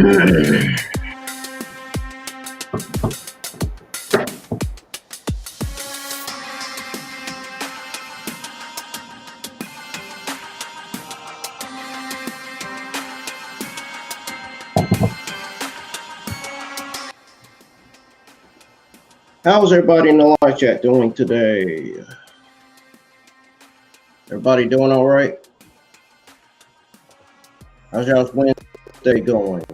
How's everybody in the live chat doing today? Everybody doing all right? How's y'all's Wednesday going?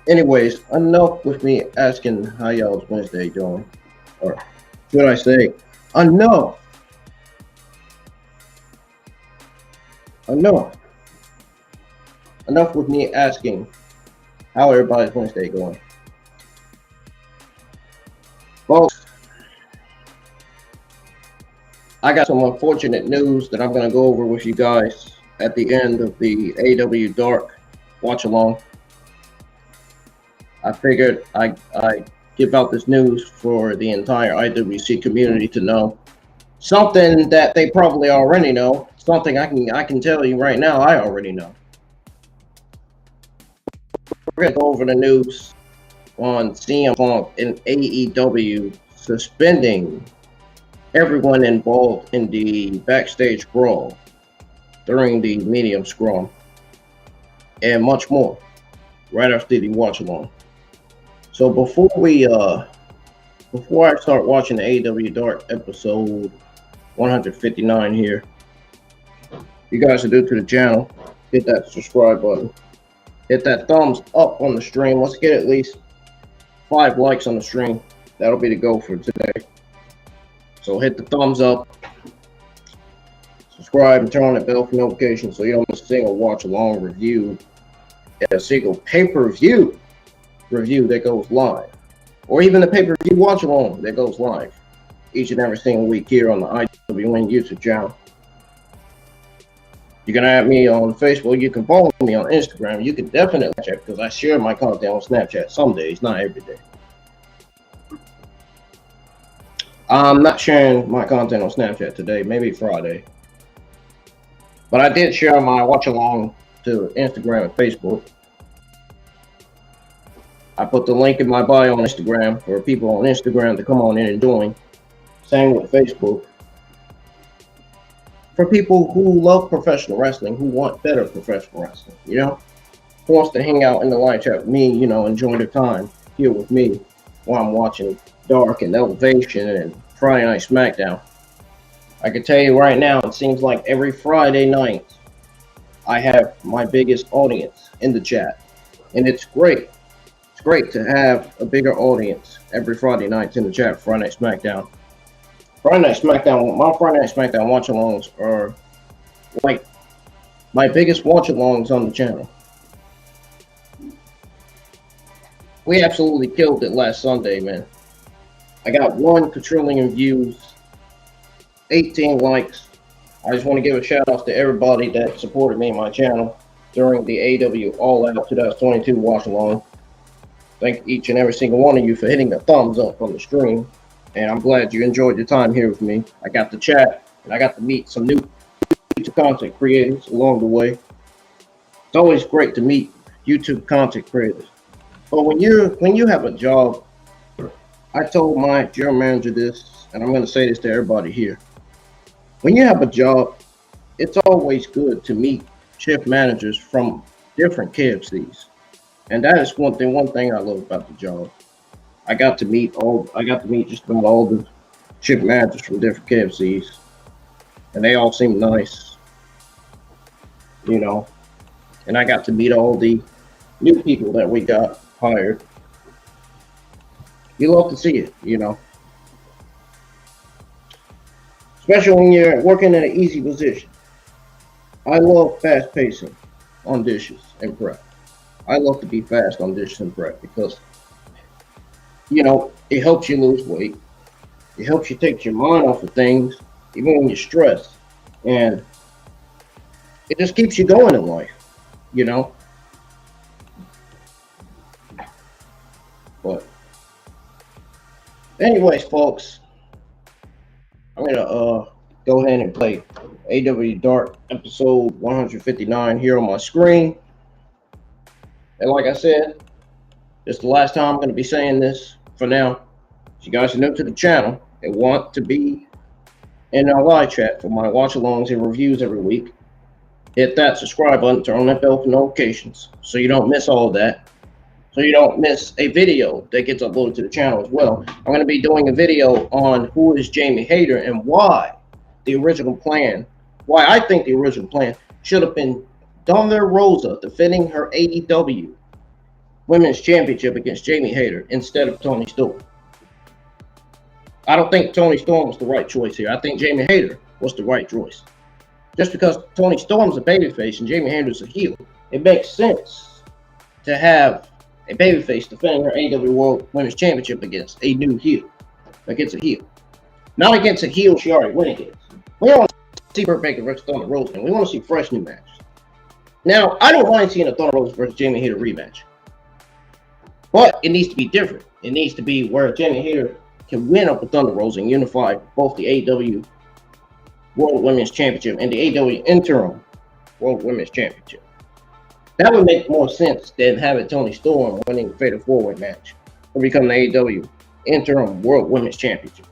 Anyways, enough with me asking how y'all's Wednesday doing. Or should I say, enough. Enough with me asking how everybody's Wednesday going. Folks, I got some unfortunate news that I'm going to go over with you guys at the end of the AEW Dark watch along. I figured I give out this news for the entire IWC community to know. Something that they probably already know. Something I can tell you right now I already know. We're going to go over the news on CM Punk and AEW suspending everyone involved in the backstage brawl during the medium scrum and much more right after the watch along. So before I start watching the AEW Dark episode 159 here, you guys are new to the channel, hit that subscribe button. Hit that thumbs up on the stream. Let's get at least 5 likes on the stream. That'll be the goal for today. So hit the thumbs up, subscribe, and turn on the bell for notifications so you don't miss a single watch along review, a single pay-per-view review that goes live, or even the pay-per-view watch along that goes live each and every single week here on the IWN YouTube channel. You can add me on Facebook. You can follow me on Instagram. You can definitely check because I share my content on Snapchat some days, not every day. I'm not sharing my content on Snapchat today, maybe Friday. But I did share my watch along to Instagram and Facebook. I put the link in my bio on Instagram for people on Instagram to come on in and join. Same with Facebook. For people who love professional wrestling, who want better professional wrestling, you know, who wants to hang out in the live chat with me, you know, enjoy their time here with me while I'm watching Dark and Elevation and Friday Night SmackDown. I can tell you right now, it seems like every Friday night I have my biggest audience in the chat, and it's great. It's great to have a bigger audience every Friday night in the chat. Friday Night SmackDown. Friday Night SmackDown, my Friday Night SmackDown watch-alongs are like my biggest watch-alongs on the channel. We absolutely killed it last Sunday, man. I got 1 quadrillion views, 18 likes. I just want to give a shout out to everybody that supported me and my channel during the AEW All Out 2022 watch-along. Thank each and every single one of you for hitting the thumbs up on the stream. And I'm glad you enjoyed your time here with me. I got to chat, and I got to meet some new YouTube content creators along the way. It's always great to meet YouTube content creators. But when you have a job, I told my general manager this, and I'm going to say this to everybody here. When you have a job, it's always good to meet shift managers from different KFCs. And that is one thing I love about the job. I got to meet just about all the shift managers from different KFCs, and they all seem nice, you know. And I got to meet all the new people that we got hired. You love to see it, you know. Especially when you're working in an easy position. I love fast pacing on dishes and prep. I love to be fast on dishes and prep because, you know, it helps you lose weight. It helps you take your mind off of things, even when you're stressed. And it just keeps you going in life, you know. But anyways, folks, I'm gonna go ahead and play AEW Dark episode 159 here on my screen. And like I said, this is the last time I'm going to be saying this for now. If you guys are new to the channel and want to be in our live chat for my watch-alongs and reviews every week, hit that subscribe button, turn on that bell for notifications so you don't miss all of that. So you don't miss a video that gets uploaded to the channel as well. I'm going to be doing a video on who is Jamie Hayter and why the original plan, why I think the original plan should have been Thunder Rosa defending her AEW Women's Championship against Jamie Hayter instead of Toni Storm. I don't think Toni Storm was the right choice here. I think Jamie Hayter was the right choice. Just because Toni Storm's a babyface and Jamie Hayter's a heel, it makes sense to have a babyface defending her AEW World Women's Championship against a new heel, against a heel. Not against a heel she already went against. We don't want to see Britt Baker versus Thunder Rosa. We want to see fresh new matches. Now, I don't mind seeing a Thunder Rosa versus Jamie Hayter rematch. But it needs to be different. It needs to be where Jamie Hayter can win up with Thunder Rosa and unify both the AEW World Women's Championship and the AEW Interim World Women's Championship. That would make more sense than having Toni Storm winning the Fatal 4-Way match or become the AEW Interim World Women's Championship.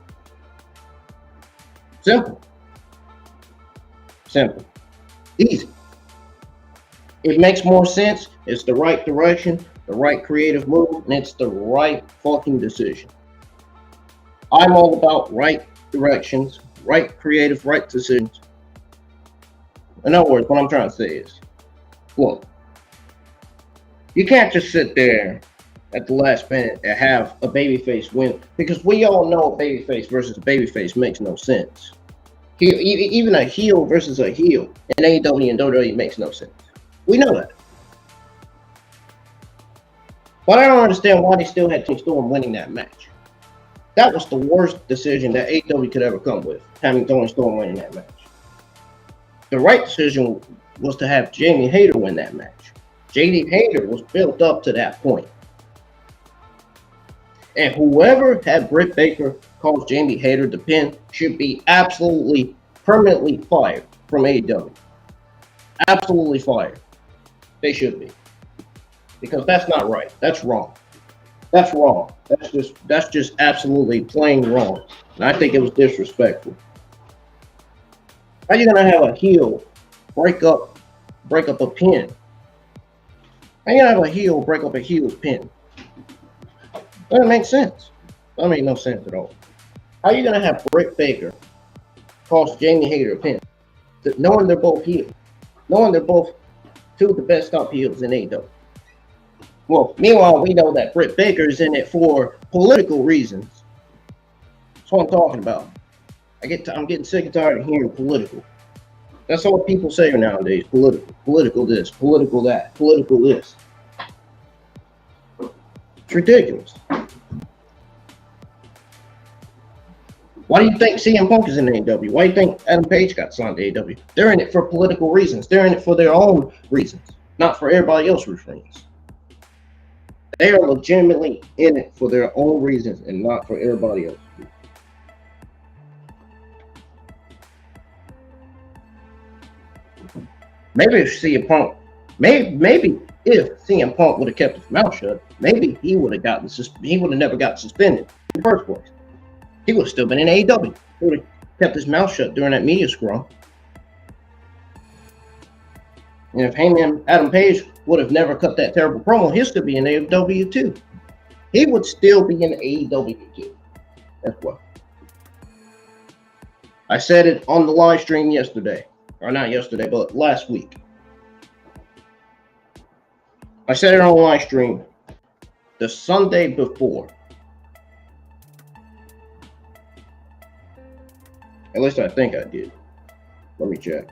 Simple. Simple. Easy. It makes more sense. It's the right direction, the right creative move, and it's the right fucking decision. I'm all about right directions, right creative, right decisions. In other words, what I'm trying to say is, look, you can't just sit there at the last minute and have a babyface win, because we all know a babyface versus a babyface makes no sense. Even a heel versus a heel in AEW and WWE makes no sense. We know that. But I don't understand why they still had Toni Storm winning that match. That was the worst decision that AEW could ever come with, having Toni Storm winning that match. The right decision was to have Jamie Hayter win that match. Jamie Hayter was built up to that point. And whoever had Britt Baker cause Jamie Hayter the pin should be absolutely, permanently fired from AEW. Absolutely fired. They should be. Because that's not right. That's wrong. That's wrong. That's just absolutely plain wrong. And I think it was disrespectful. How are you gonna have a heel break up a pin? How you gonna have a heel break up a heel's pin? That makes sense. That makes no sense at all. How are you gonna have Britt Baker cost Jamie Hayter a pin, knowing they're both heels, knowing they're both two of the best top heels in AEW? Well, meanwhile, we know that Britt Baker's in it for political reasons. That's what I'm talking about. I'm getting sick and tired of hearing political. That's all people say nowadays. Political this, political that, political this. It's ridiculous. Why do you think CM Punk is in AEW? Why do you think Adam Page got signed to AEW? They're in it for political reasons. They're in it for their own reasons, not for everybody else's reasons. They are legitimately in it for their own reasons and not for everybody else's reasons. Maybe if CM Punk, maybe if CM Punk would have kept his mouth shut, maybe he would have never got suspended in the first place. He would have still been in AEW. He would have kept his mouth shut during that media scrum. And if Adam Page would have never cut that terrible promo, he'll still be in AEW too. He would still be in AEW too. That's what. I said it on the live stream yesterday. Or not yesterday, but last week. I said it on the live stream the Sunday before. At least I think I did. Let me check.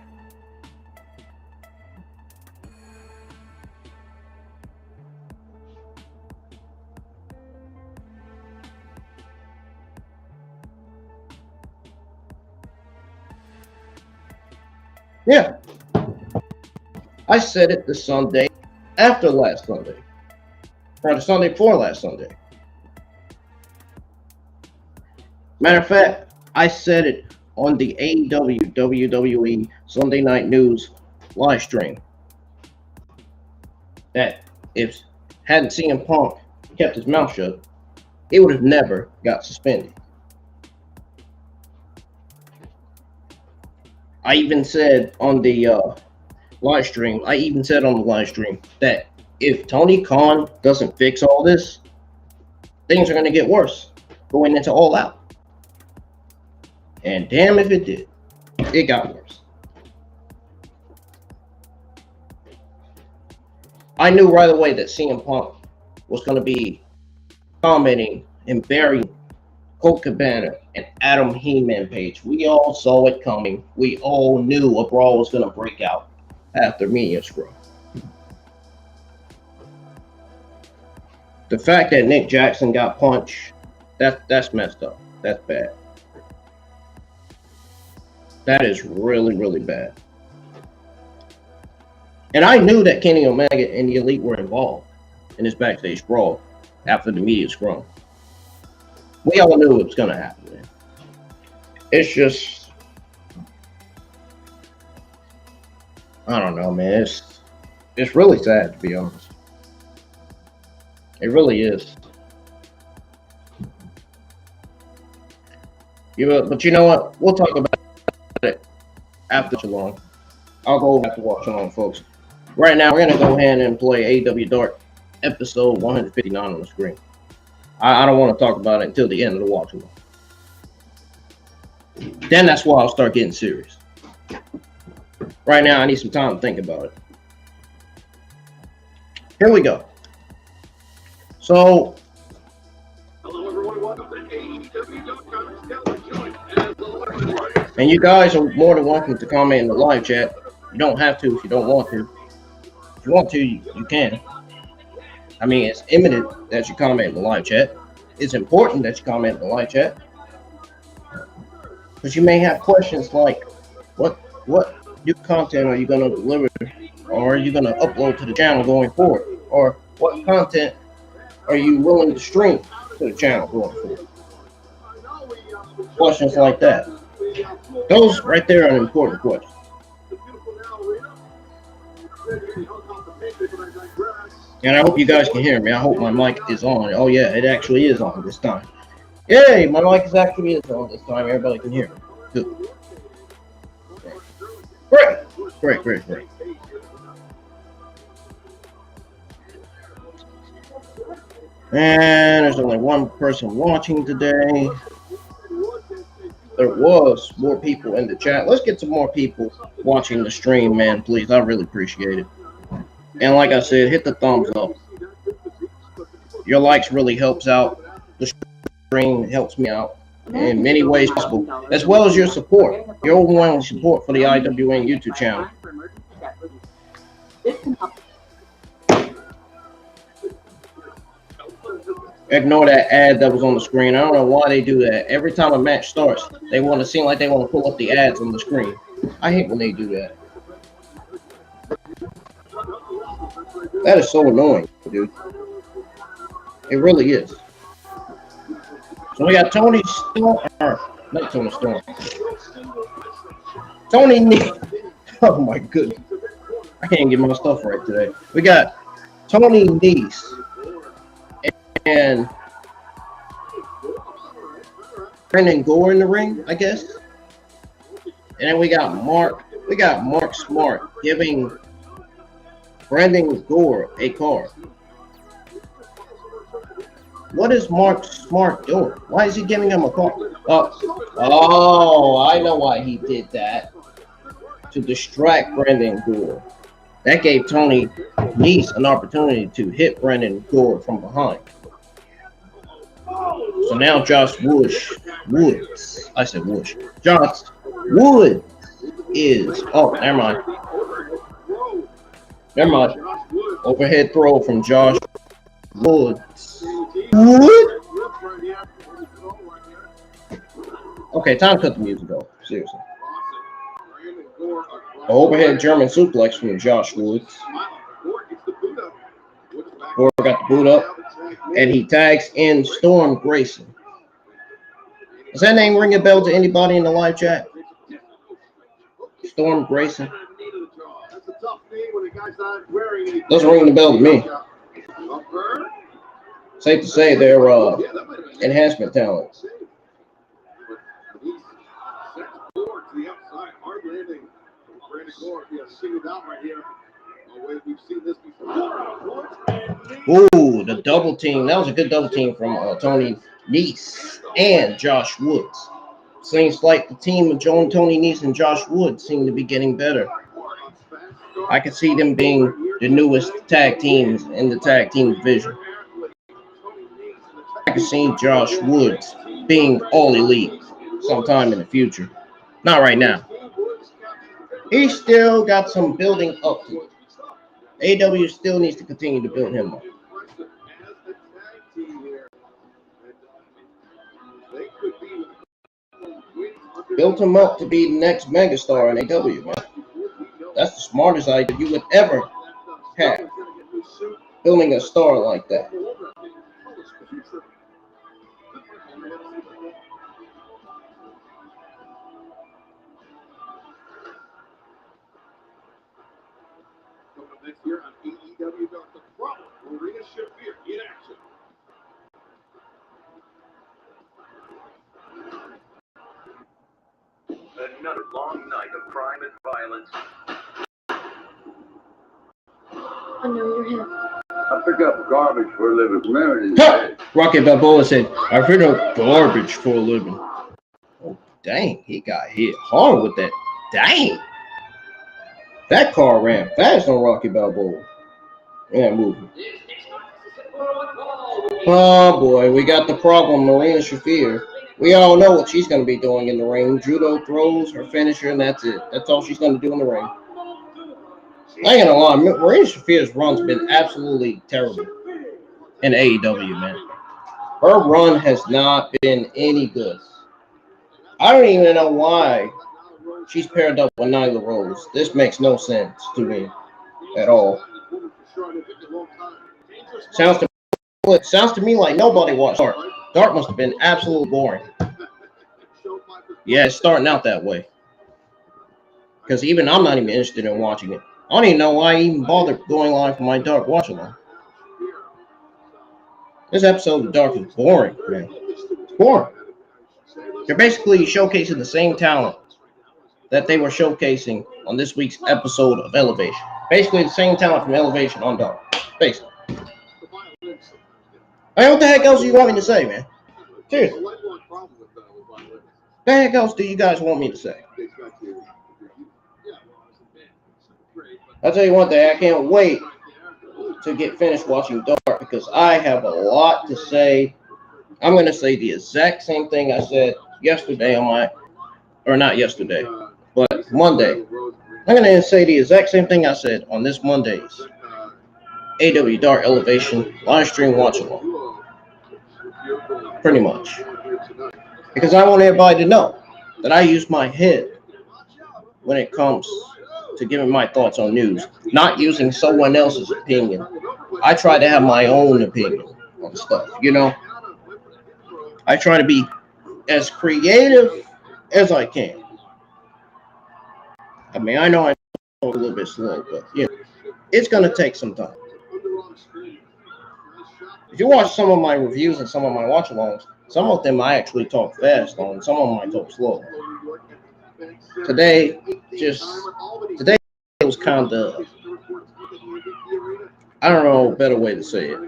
Yeah. I said it the Sunday after last Sunday. Or the Sunday before last Sunday. Matter of fact, I said it on the AEW WWE Sunday Night News live stream that if hadn't CM Punk kept his mouth shut, he would have never got suspended. I even said on the live stream that if Tony Khan doesn't fix all this, things are going to get worse going into All Out. And damn if it did. It got worse. I knew right away that CM Punk was going to be commenting and burying Colt Cabana and Adam Heyman Page. We all saw it coming. We all knew a brawl was going to break out after Mania Scrum. The fact that Nick Jackson got punched, that's messed up. That's bad. That is really, really bad. And I knew that Kenny Omega and the Elite were involved in this backstage brawl after the media scrum. We all knew it was going to happen, man. It's just, I don't know, man. It's really sad, to be honest. It really is. But you know what? We'll talk about it after too long. I'll go over after watch along, folks. Right now, we're going to go ahead and play AEW Dark episode 159 on the screen. I don't want to talk about it until the end of the watch along. Then that's why I'll start getting serious. Right now, I need some time to think about it. Here we go. So, hello everyone, welcome to AEW Dark. And you guys are more than welcome to comment in the live chat. You don't have to if you don't want to. If you want to, you can. I mean, it's imminent that you comment in the live chat. It's important that you comment in the live chat. Because you may have questions like, what new content are you going to deliver? Or are you going to upload to the channel going forward? Or what content are you willing to stream to the channel going forward? Questions like that. Those right there are important questions. And I hope you guys can hear me. I hope my mic is on. Oh yeah, it actually is on this time. Yay, my mic is actually on this time. Everybody can hear me. Good. Great. And there's only one person watching today. There was more people in the chat. Let's get some more people watching the stream, man, please. I really appreciate it. And like I said, hit the thumbs up. Your likes really helps out the stream. It helps me out in many ways possible, as well as your support, your overwhelming support for the IWN YouTube channel. Ignore that ad that was on the screen. I don't know why they do that. Every time a match starts, they want to seem like they want to pull up the ads on the screen. I hate when they do that. That is so annoying, dude. It really is. So we got Tony Storm, not Tony Storm. Tony Nese. Oh my goodness. I can't get my stuff right today. We got Tony Nese and Brendan Gore in the ring, I guess. And then we got Marq. We got Marq Smart giving Brendan Gore a card. What is Marq Smart doing? Why is he giving him a card? Oh, I know why he did that. To distract Brendan Gore. That gave Tony Nese an opportunity to hit Brendan Gore from behind. So now Josh Woods. I said Woods. Josh Woods is. Oh, never mind. Overhead throw from Josh Woods. Okay, time to cut the music off. Seriously. Overhead German suplex from Josh Woods. Gore got the boot up, and he tags in Storm Grayson. Does that name ring a bell to anybody in the live chat? Storm Grayson. Doesn't ring a bell to me. Safe to say they're enhancement talent. Ooh, the double team. That was a good double team from Tony Nese and Josh Woods. Seems like the team of Tony Nese and Josh Woods seem to be getting better. I can see them being the newest tag teams in the tag team division. I can see Josh Woods being all elite sometime in the future. Not right now. He still got some building up to it. AEW still needs to continue to build him up. Built him up to be the next megastar in AEW, man. That's the smartest idea you would ever have. Building a star like that. Next year on AEW Dark, the BRAWL, Marina Shafir in action. Another long night of crime and violence. I know you're him. I pick up garbage for a living. Remember this? Rocky Balboa said, I pick up garbage for a living. Oh, dang, he got hit hard with that. Dang. That car ran fast on Rocky Balboa. Yeah, moving. Oh boy, we got the problem, Marina Shafir. We all know what she's going to be doing in the ring. Judo throws, her finisher, and that's it. That's all she's going to do in the ring. I ain't gonna lie, Marina Shafir's run's been absolutely terrible in AEW, man. Her run has not been any good. I don't even know why she's paired up with Nyla Rose. This makes no sense to me at all. Sounds to me like nobody watched Dark. Dark must have been absolutely boring. Yeah, it's starting out that way. Because even I'm not even interested in watching it. I don't even know why I even bothered going live for my Dark watch along. This episode of Dark is boring, man. It's boring. They're basically showcasing the same talent that they were showcasing on this week's episode of Elevation. Basically the same talent from Elevation on Dark. Basically. I mean, what the heck else do you want me to say, man? Seriously. What the heck else do you guys want me to say? I'll tell you one thing, I can't wait to get finished watching Dark because I have a lot to say. I'm going to say the exact same thing I said yesterday on my, or not yesterday, but Monday. I'm going to say the exact same thing I said on this Monday's AEW Dark Elevation live stream watch along. Pretty much. Because I want everybody to know that I use my head when it comes to giving my thoughts on news, not using someone else's opinion. I try to have my own opinion on stuff, you know? I try to be as creative as I can. I mean, I know I talk a little bit slow, but, you know, it's going to take some time. If you watch some of my reviews and some of my watch-alongs, some of them I actually talk fast on, some of them I talk slow. Today was kind of, I don't know a better way to say it.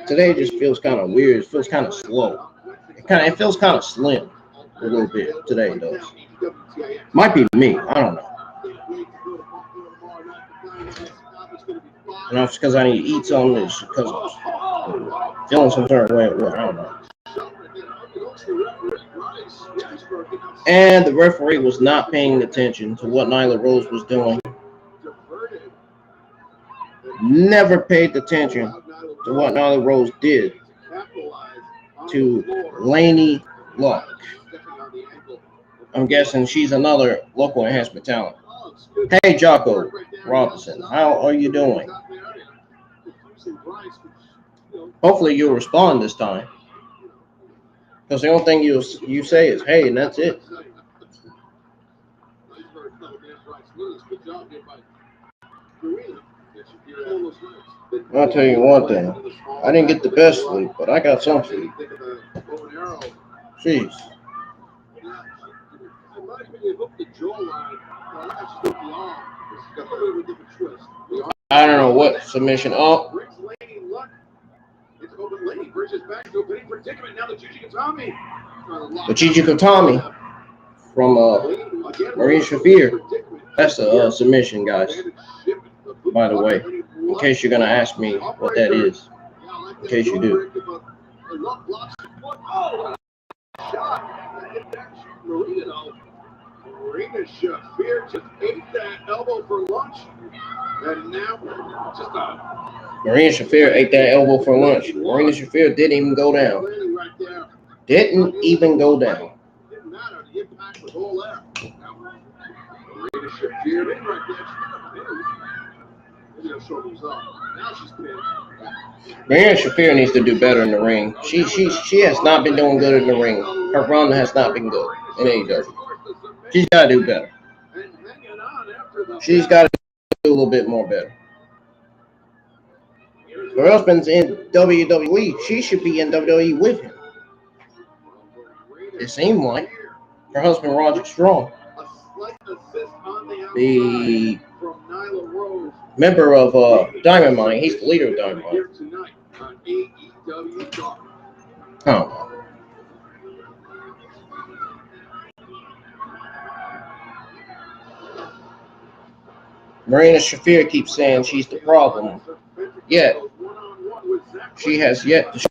Today just feels kind of weird. It feels kind of slow. It feels kind of slim a little bit today, though. Might be me. I don't know. And it's because I need to eat something. It's because I'm feeling some certain way. I don't know. And the referee was not paying attention to what Nyla Rose was doing. Never paid attention to what Nyla Rose did to Laynie Luck. I'm guessing she's another local enhancement talent. Hey, Jocko Robinson, how are you doing? Hopefully you'll respond this time. Because the only thing you say is, hey, and that's it. I'll tell you one thing. I didn't get the best sleep, but I got some sleep. Jeez. I don't know what submission. Oh. The Chichikotami from Marina Shafir. That's a submission, guys. By the way, in case you're going to ask me what that is. In case you do. Marina Shafir just ate that elbow for lunch. And now, just Marina Shafir ate that elbow for lunch. Marina Shafir didn't even go down. Didn't even go down. Didn't matter. The impact was all there. Marina Shafir in right there. Now she's pinned. Marina Shafir needs to do better in the ring. She has not been doing good in the ring. Her run has not been good in AEW. She's got to do better. She's got to do a little bit more better. Her husband's in WWE. She should be in WWE with him. It seemed like her husband, Roger Strong, the member of Dynamite. He's the leader of Dynamite. Oh. Marina Shafir keeps saying she's the problem, yet she has yet to show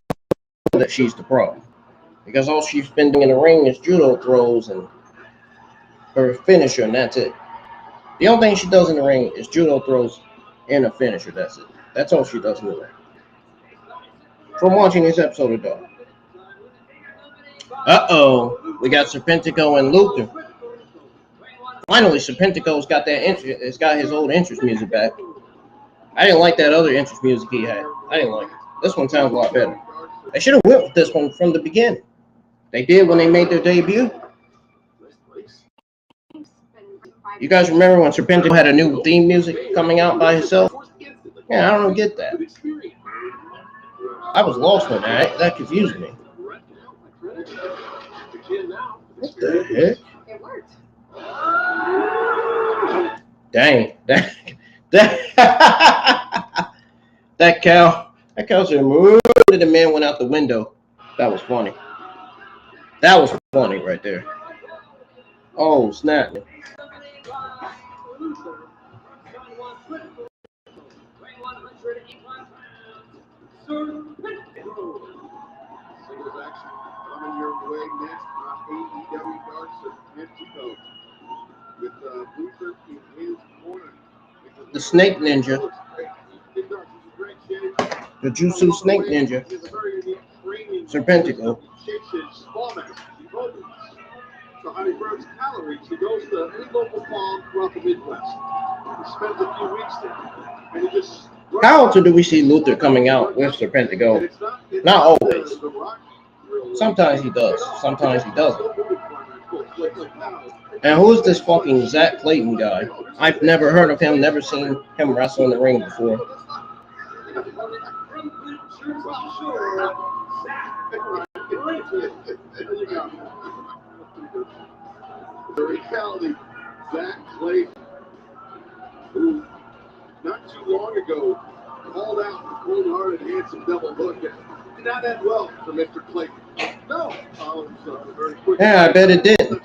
that she's the problem. Because all she's been doing in the ring is judo throws and her finisher, and that's it. The only thing she does in the ring is judo throws and a finisher, that's it. That's all she does in the ring. From watching this episode of Dark. Uh-oh, we got Serpentico and Luther. Finally, Serpentico's got that interest. It's got his old interest music back. I didn't like that other interest music he had. I didn't like it. This one sounds a lot better. They should have went with this one from the beginning. They did when they made their debut. You guys remember when Serpentico had a new theme music coming out by himself? Yeah, I don't get that. I was lost with that. That confused me. What the heck? It worked. Dang. That cow said, "Moo," and the man went out the window. That was funny. That was funny right there. Oh, snap. Singles action coming your way next on AEW Dark Serpentico with Luther in his corner. The Snake Ninja. The Jutsu Snake Ninja. Serpentico. So how he burns calories, he goes to any local farm throughout the Midwest. He spends a few weeks there, and he just... How often do we see Luther coming out with Serpentico? Not always. Sometimes he does. Sometimes he doesn't. And who's this fucking Zack Clayton guy? I've never heard of him, never seen him wrestle in the ring before. The reality, Zack Clayton, who not too long ago called out the cold-hearted, handsome double hook. Did not end well for Mr. Clayton. No. Very quick. Yeah, I bet it did.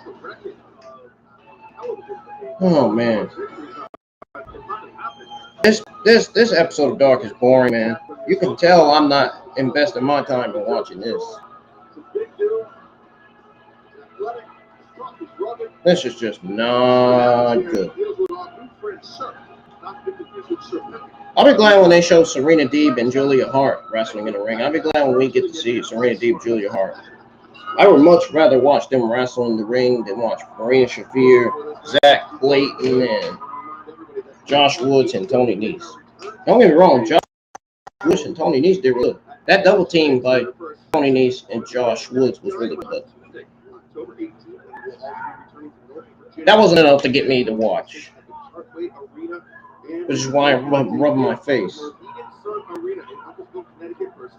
Oh man. This episode of Dark is boring, man. You can tell I'm not investing my time in watching this. This is just not good. I'll be glad when they show Serena Deeb and Julia Hart wrestling in the ring. I'll be glad when we get to see Serena Deeb, Julia Hart. I would much rather watch them wrestle in the ring than watch Marina Shafir, Zack Clayton, and Josh Woods and Tony Nese. Don't get me wrong, Josh Woods and Tony Nese did good. That double team by Tony Nese and Josh Woods was really good. That wasn't enough to get me to watch, which is why I'm rubbing my face.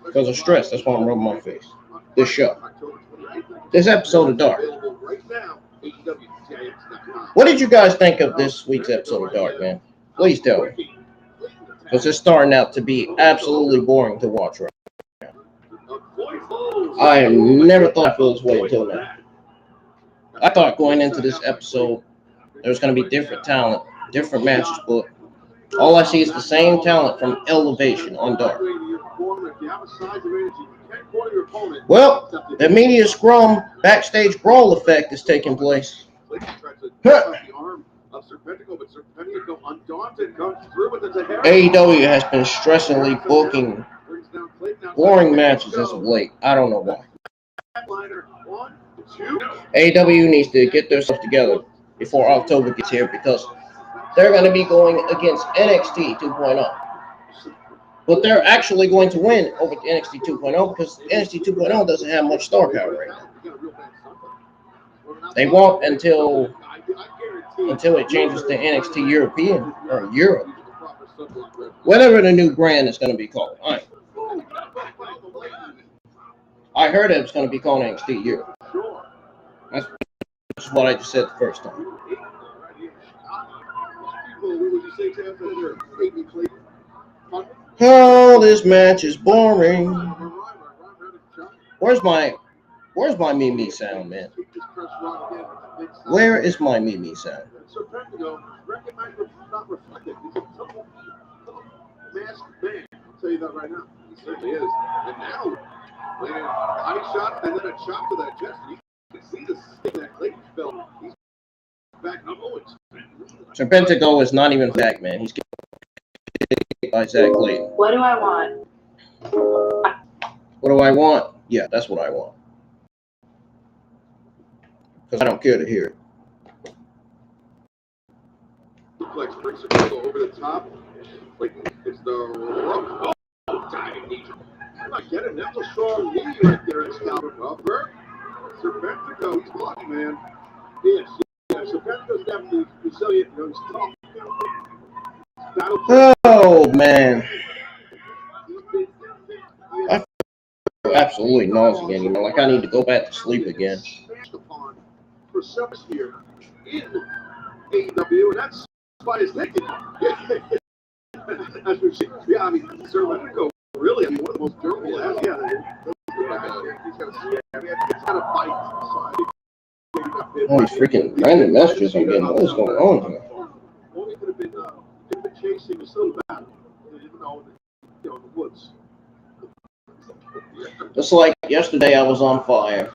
Because of stress, that's why I'm rubbing my face. This show. This episode of Dark. What did you guys think of this week's episode of Dark, man? Please tell me. Because it's starting out to be absolutely boring to watch right now. I never thought I'd feel this way until now. I thought going into this episode, there was going to be different talent, different matches, but all I see is the same talent from Elevation on Dark. Well, the media scrum backstage brawl effect is taking place. AEW has been stressingly booking boring matches as of late. I don't know why. AEW needs to get themselves together before October gets here because they're going to be going against NXT 2.0. But they're actually going to win over NXT 2.0 because NXT 2.0 doesn't have much star power right now. They won't until it changes to NXT European or Europe. Whatever the new brand is going to be called. I heard it was going to be called NXT Europe. That's what I just said the first time. Oh, this match is boring. Where's my me sound, man? Where is my me sound? I'll tell you that right now. He certainly is. And now, high shot and then a chop to that chest. You can see the stick that Clayton felt. He's back up. Serpentico is not even back, man. He's getting by Zack Clayton. What do I want? What do I want? Yeah, that's what I want. Because I don't care to hear it. Suplex brings Serpentico over the top. Clayton hits the rope. Oh, diving knee. I get it. That's a strong knee right there. It's scalping upper. Serpentico, he's blocking, man. Yes. Serpentico's definitely resilient. You know, he's tough. Oh, man. I feel absolutely nauseating. Like I need to go back to sleep again. For service here in AEW, and that's by his naked. As we see, yeah, I mean, Serpentico really, I mean, one of the most durable athletes. Yeah, he's got a fight. All these freaking random messages I'm getting. What is going on here? Only could have been chasing a still battle, even though in the woods. Just like yesterday, I was on fire.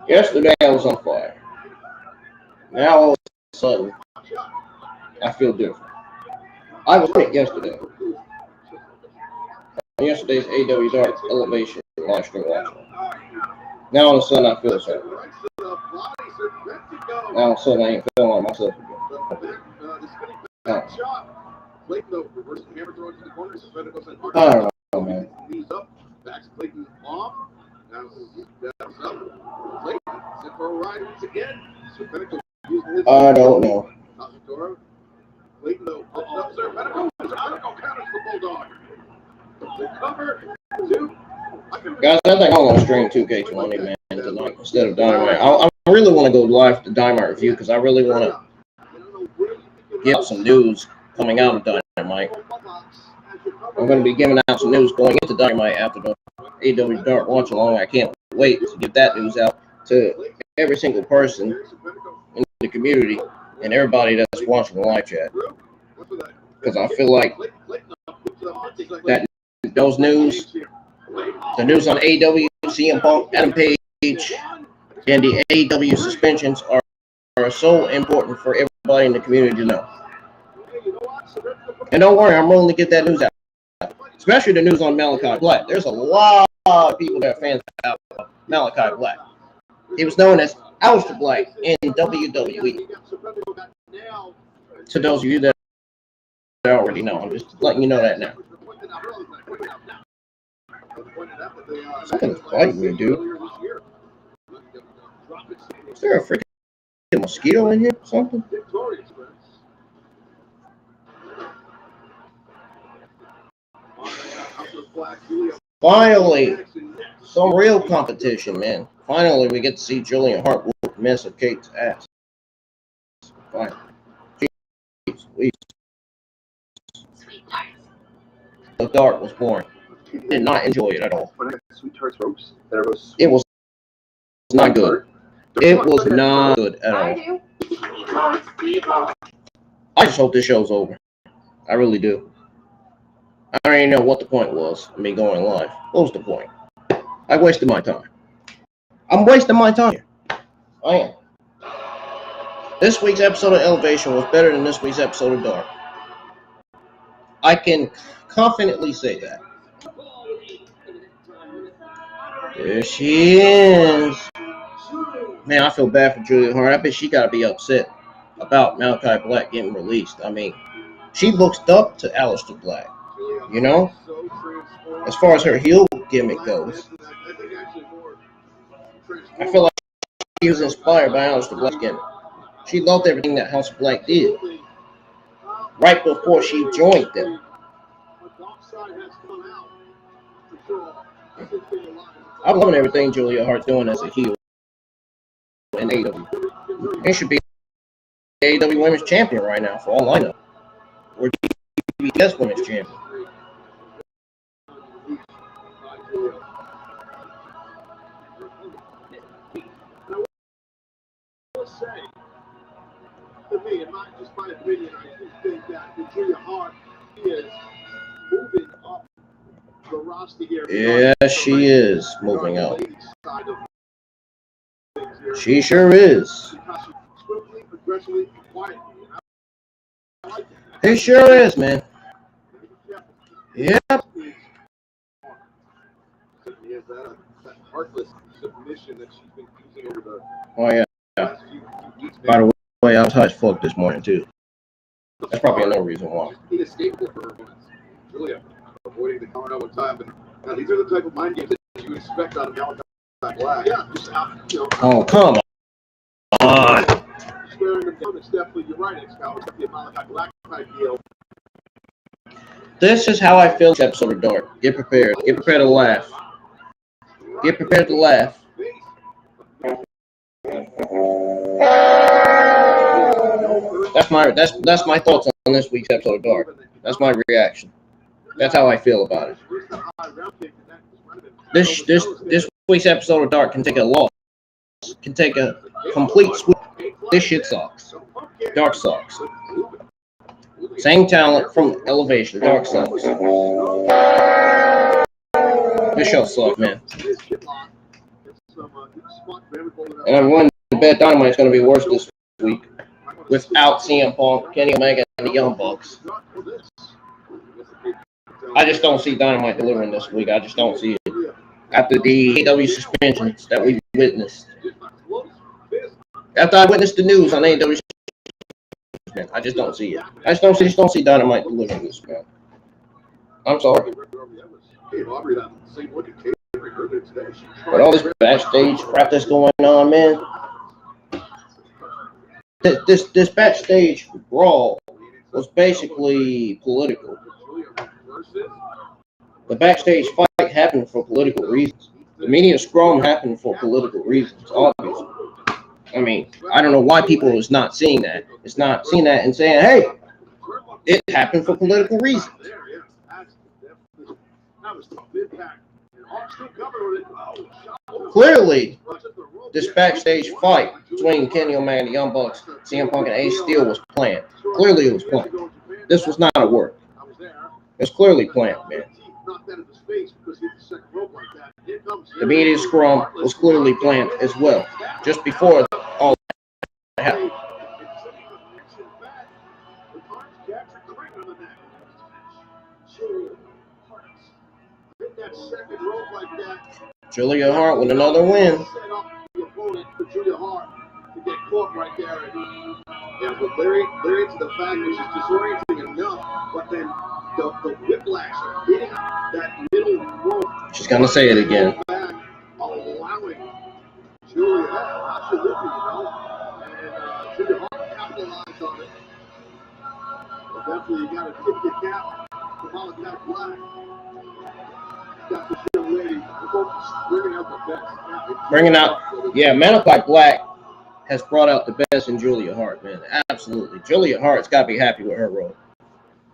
Yesterday, I was on fire. Now, all of a sudden, I feel different. I was sick yesterday. Yesterday's AEW Dark Elevation live stream watching. Now all of a sudden I feel sorry. Now all of a sudden I ain't feeling like myself again. I don't know, man. I don't know. Guys, I think I'm going to stream 2K20, man, tonight instead of Dynamite. I really want to go live to Dynamite review because I really want to get some news coming out of Dynamite. I'm going to be giving out some news going into Dynamite after the AEW Dark watch along. I can't wait to get that news out to every single person in the community and everybody that's watching the live chat. Because I feel like that those news, the news on AEW, CM Punk, Adam Page, and the AEW suspensions are so important for everybody in the community to know. And don't worry, I'm willing to get that news out. Especially the news on MALAKAI Black. There's a lot of people that are fans of MALAKAI Black. He was known as Aleister Black in WWE. To those of you that already know, I'm just letting you know that now. Something's biting me, dude. Is there a freaking mosquito in here? Something? Finally, some real competition, man. Finally, we get to see Julian Hart whoop Missa Kate's ass. Fine. Jeez, please. The Dark was boring. Did not enjoy it at all. It was not good. It was not good at all. I just hope this show's over. I really do. I don't even know what the point was of me going live. What was the point? I wasted my time. I'm wasting my time here. I am. This week's episode of Elevation was better than this week's episode of Dark. I can confidently say that. There she is. Man, I feel bad for Julia Hart. I bet she got to be upset about MALAKAI Black getting released. I mean, she looked up to Aleister Black, you know? As far as her heel gimmick goes. I feel like she was inspired by Aleister Black's gimmick. She loved everything that House of Black did. Right before she joined them. I'm loving everything Julia Hart's doing as a heel in AEW. It should be AEW Women's Champion right now, for all I know. Or DBS Women's Champion. To me, and not just my opinion, I do think that Julia Hart is moving up the roster here. Yeah, she is moving up. She sure is. It sure is, man. Yep. That heartless submission that she's been using over the Oh, yeah. last few weeks. By the way, I was high as fuck this morning, too. That's probably another reason why. Inescapable for her opponents. Julia avoiding the counter all the time. And now these are the type of mind games that you would expect out of MALAKAI Black. Yeah, just out, you know. Oh, come on. Swearing them down. It's definitely, you're right, it's definitely a MALAKAI Black type deal. This is how I feel this episode of Dark. Get prepared. Get prepared to laugh. Get prepared to laugh. That's my thoughts on this week's episode of Dark. That's my reaction. That's how I feel about it. This week's episode of Dark can take a loss. Can take a complete sweep. This shit sucks. Dark sucks. Same talent from Elevation. Dark sucks. This show sucks, man. And I'm willing to bet Dynamite's going to be worse this week without CM Punk, Kenny Omega, and the Young Bucks. I just don't see Dynamite delivering this week. I just don't see it. After the AEW suspensions that we witnessed. After I witnessed the news on AEW suspensions, I just don't see it. I just don't see Dynamite delivering this week. I'm sorry. But all this backstage crap that's going on, man. This backstage brawl was basically political. The backstage fight happened for political reasons. The media scrum happened for political reasons, obviously. I mean, I don't know why people is not seeing that. It's not seeing that and saying, hey, it happened for political reasons. Clearly, this backstage fight between Kenny Omega and the Young Bucks, CM Punk and Ace Steel was planned. Clearly it was planned. This was not a work. It's clearly planned, man. The media scrum was clearly planned as well, just before all that happened. Julia Hart with another win. Julia Hart to get caught right there. Yeah, but very to the fact which is disorienting enough, but then the whiplash of She's gonna say it again. Allowing Julia absolutely, and Julia Hart capitalized on it. But definitely, you got to tip your cap to MALAKAI Black. Got this young lady bringing out the best. Bringing out, yeah, MALAKAI Black has brought out the best in Julia Hart, man. Absolutely. Julia Hart's got to be happy with her role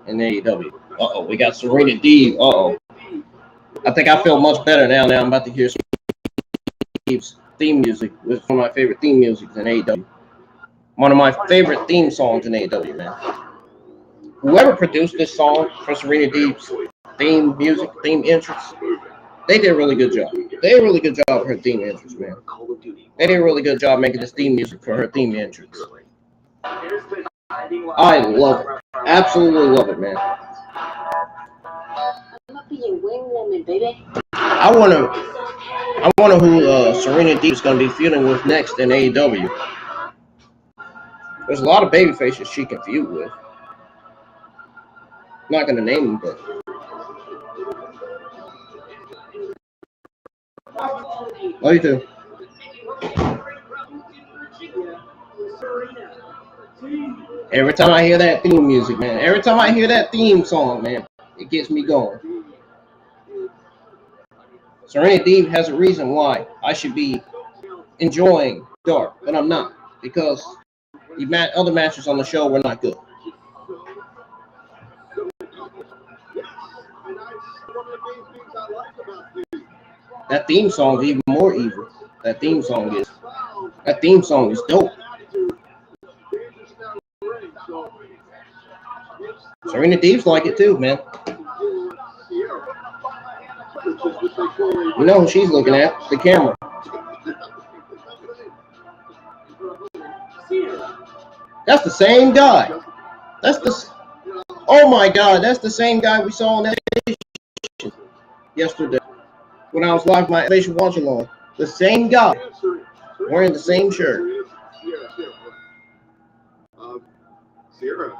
in AEW. Uh-oh, we got Serena Deeb. Uh-oh. I think I feel much better now. Now I'm about to hear some Deeb's theme music. It's one of my favorite theme musics in AEW. One of my favorite theme songs in AEW, man. Whoever produced this song for Serena Deeb's theme music, theme entrance, they did a really good job. They did a really good job with her theme entrance, man. They did a really good job making this theme music for her theme entrance. I love it. Absolutely love it, man. I wonder who Serena Deeb is going to be feuding with next in AEW. There's a lot of baby faces she can feud with. I'm not going to name them, but love you too. Every time I hear that theme music, man, every time I hear that theme song, man, it gets me going. Serena Deeb has a reason why I should be enjoying Dark, but I'm not, because the other matches on the show were not good. That theme song is even more evil. That theme song is dope. Serena Deeb's like it too, man. You know who she's looking at? The camera. That's the same guy. Oh my God, that's the same guy we saw on that yesterday when I was live with my Elevation Watch Along. The same guy wearing the same shirt. Sierra,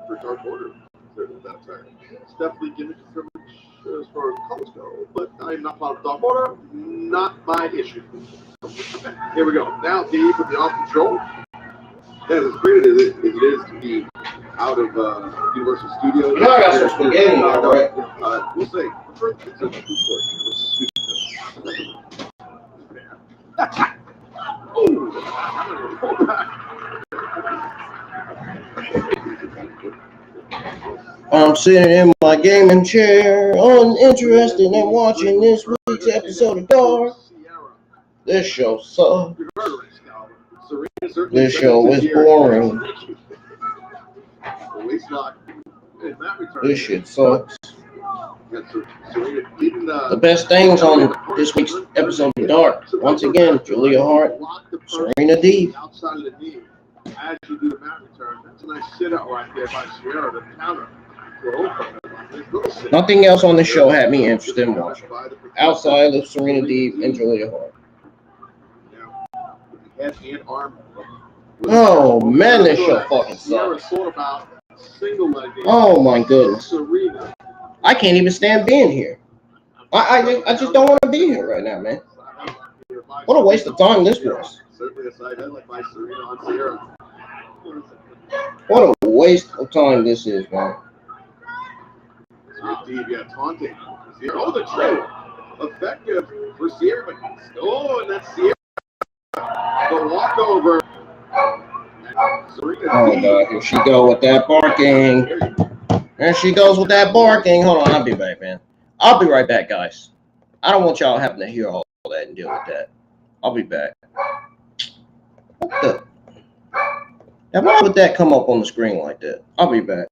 for Dark Order. It's definitely given privilege as far as colors go, but I'm not part of Dark Order. Not my issue. Here we go. Now, Deeb with the off control. As great as it is to be out of Universal Studios. You know I got some spaghetti now, right? We'll say, first it's a food court, Universal Studios. I'm sitting in my gaming chair, uninterested in watching this week's episode of Dark. This show sucks. This show is boring. This shit sucks. The best things on this week's episode of Dark, once again, Julia Hart, Serena Deeb. As you do the mat return, that's a nice sit out right there by Sierra, the counter. Nothing else on the show had me interested in watching, outside of Serena Deeb and Julia Hart. Oh man, this show fucking sucks. Oh my goodness. I can't even stand being here. I just don't want to be here right now, man. What a waste of time this was. What a waste of time this is, man. Taunting. Oh, the trip. Effective for Sierra. Oh, and that's Sierra. The walkover. Oh God, here she go with that barking. There she goes with that barking. Hold on, I'll be back, man. I'll be right back, guys. I don't want y'all having to hear all that and deal with that. I'll be back. What the? Now, why would that come up on the screen like that? I'll be back.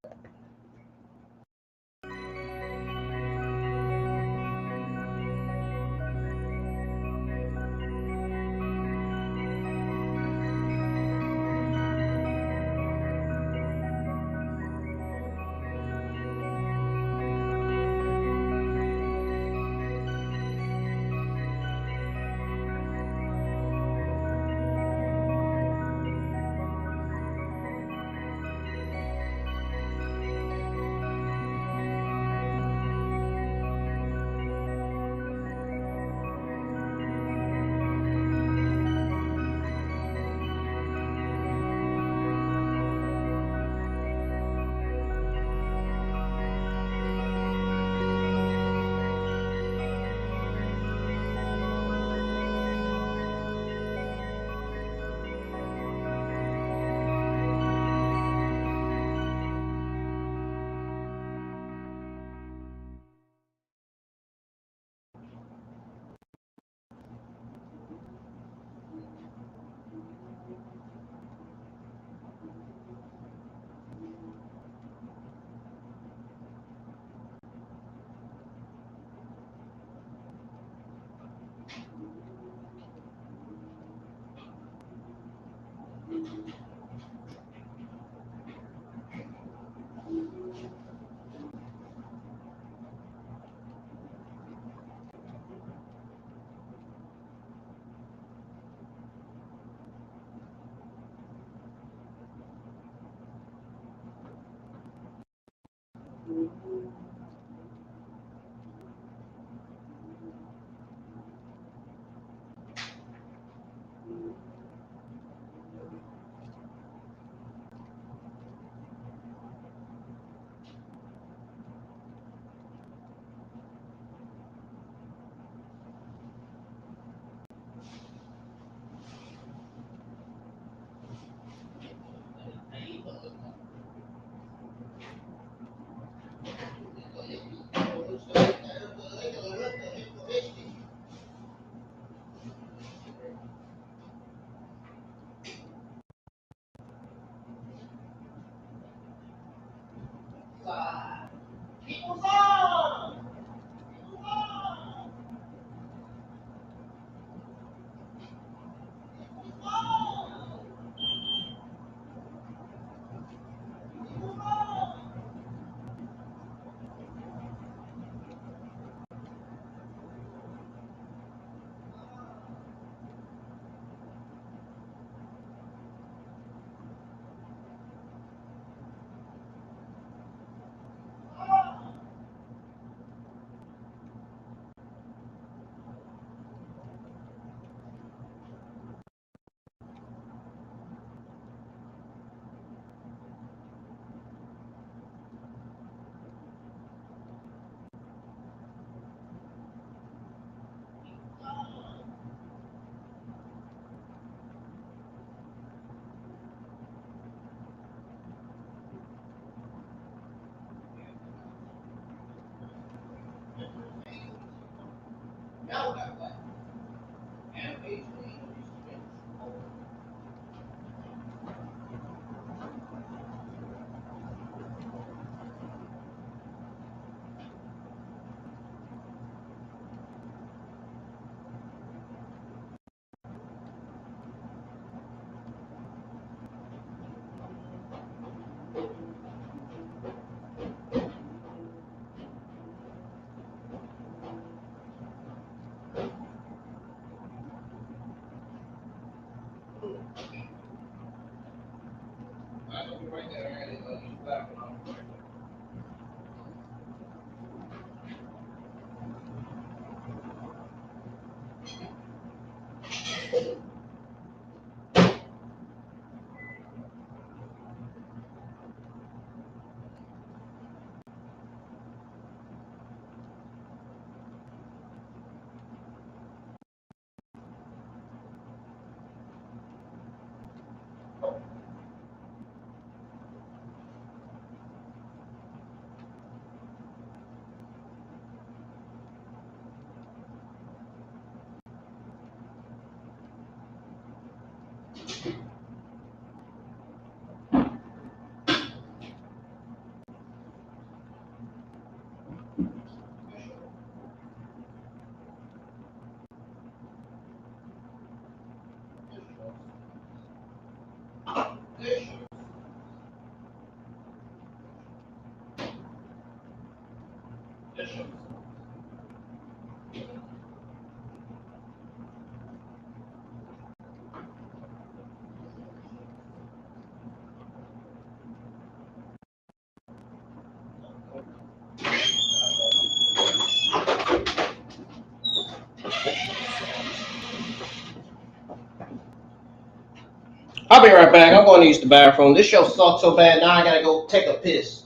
I'll be right back. I'm going to use the bathroom. This show sucks so bad. Now I gotta go take a piss.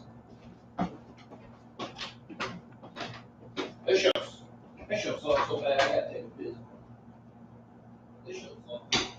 This show sucks so bad. I gotta take a piss. This show sucks.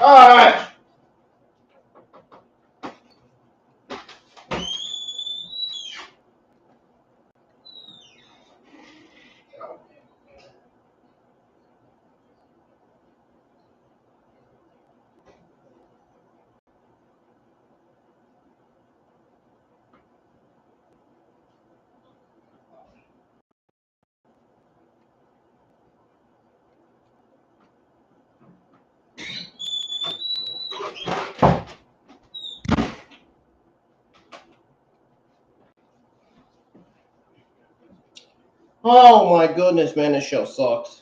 All right. Oh my goodness, man, this show sucks.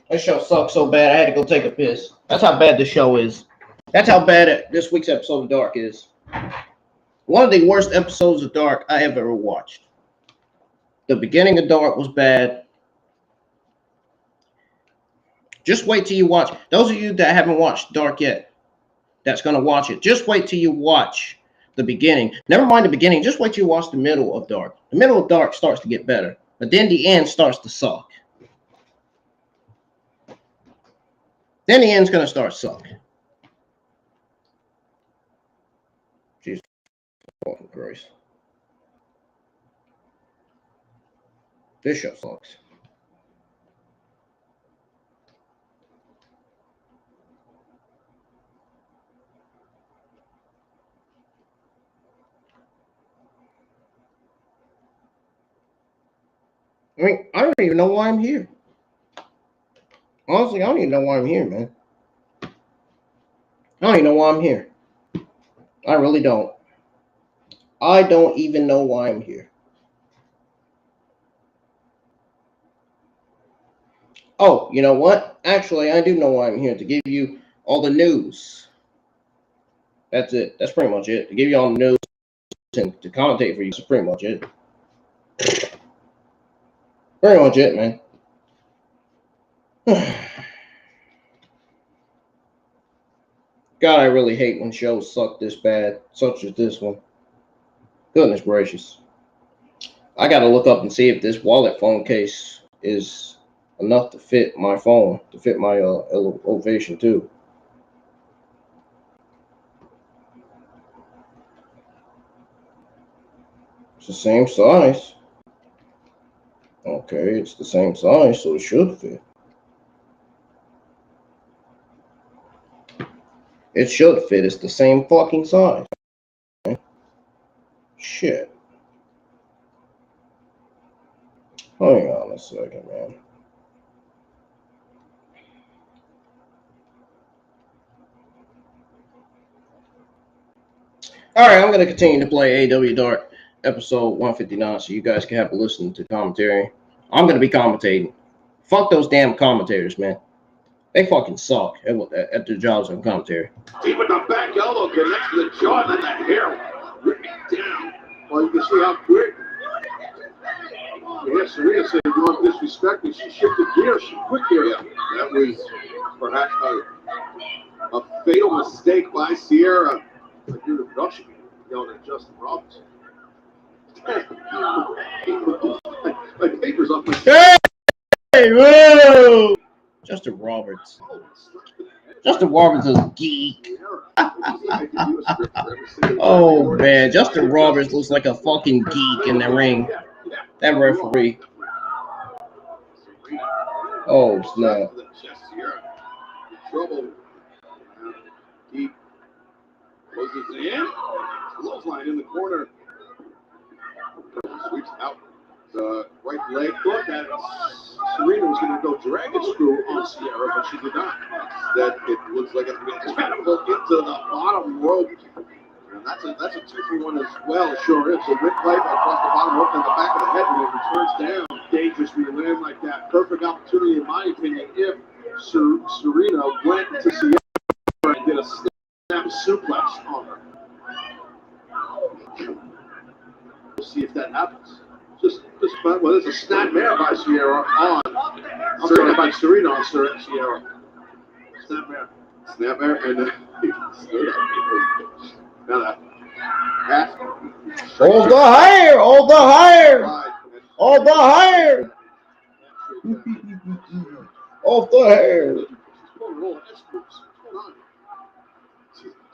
This show sucks so bad I had to go take a piss. That's how bad this show is. That's how bad this week's episode of Dark is. One of the worst episodes of Dark I have ever watched. The beginning of Dark was bad. Just wait till you watch. Those of you that haven't watched Dark yet, that's going to watch it, just wait till you watch the beginning. Never mind the beginning. Just wait till you watch the middle of Dark. The middle of Dark starts to get better, but then the end starts to suck. Then the end's going to start sucking. Jesus fucking Christ. This show sucks. I mean, I don't even know why I'm here. Honestly, I don't even know why I'm here, man. I don't even know why I'm here. I really don't. I don't even know why I'm here. Oh, you know what? Actually, I do know why I'm here. To give you all the news. That's it. That's pretty much it. To give you all the news and to commentate for you. That's pretty much it. Pretty much it, man. God, I really hate when shows suck this bad, such as this one. Goodness gracious. I gotta look up and see if this wallet phone case is enough to fit my phone, to fit my Ovation too. It's the same size. Okay, it's the same size, so it should fit. It should fit. It's the same fucking size. Okay. Shit. Hang on a second, man. Alright, I'm going to continue to play AEW Dark episode 159 so you guys can have a listen to commentary. I'm going to be commentating. Fuck those damn commentators, man. They fucking suck at their jobs on commentary. Deep with the back elbow connects to the jaw and then the hair ripping down. Well, you can see how quick. Yeah, Serena said you want disrespect, and she shifted gears. She quit here. Yeah, that was perhaps a fatal mistake by Sierra. Like your introduction, yelling at Justin Roberts. Like papers off my. Hey, whoa! Justin Roberts. Justin Roberts is a geek. Oh man, Justin Roberts looks like a fucking geek in the ring. That referee. Oh snap. Trouble. Deeb closes in. Clothesline in the corner. Sweeps out the right leg hook. And Serena was going to go dragon screw on Sierra, but she did not. That it looks like it's going to catapult into the bottom rope. And that's a 2-3-1 as well. Sure is. So Rick Clay across the bottom rope and the back of the head when it returns down. Dangerous when you land like that. Perfect opportunity, in my opinion, if Serena went to Sierra and did a snap suplex on her. We'll see if that happens. Just well, there's a snapmare by Sierra on. I'm sorry, by Serena on Sierra. Snapmare, and now that. Hold the higher! Hold the higher! Hold the higher! Off the hair! on.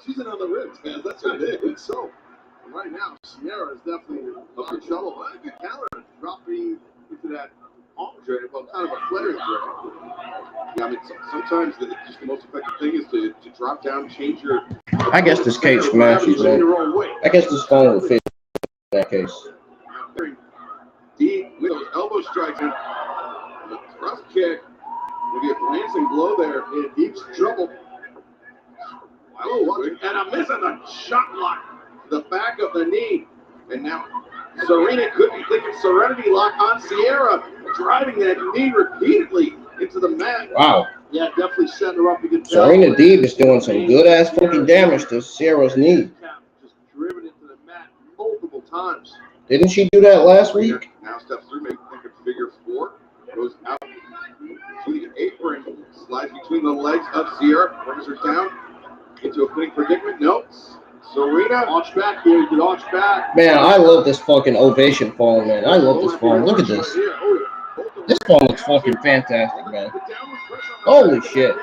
She's in on the ribs, man. That's her name. So, right now, Sierra is definitely in trouble. But a good counter dropping into that arm drag, well, kind of a fluttering drag. Yeah, I mean, sometimes just the most effective thing is to drop down, change your. I guess this cage smashes, man. I guess this phone will fit in that case. Deeb with those elbow strikes and the thrust kick. Maybe a glancing blow there. And Deeb's trouble. Oh, and a miss on the shot block. The back of the knee. And now Serena could be thinking Serenity lock on Sierra, driving that knee repeatedly into the mat. Wow. Yeah, definitely setting her up to get Serena Deeb is doing some good ass fucking damage to Sierra's knee. Just driven into the mat multiple times. Didn't she do that last week? Now step through, maybe think of figure four. Goes out to the apron, slides between the legs of Sierra, brings her down into a pinning predicament. Nope. Serena, launch back here. You can launch back. Man, I love this fucking ovation phone, man. I love this phone. Look at this. This phone looks fucking fantastic, man. Holy shit.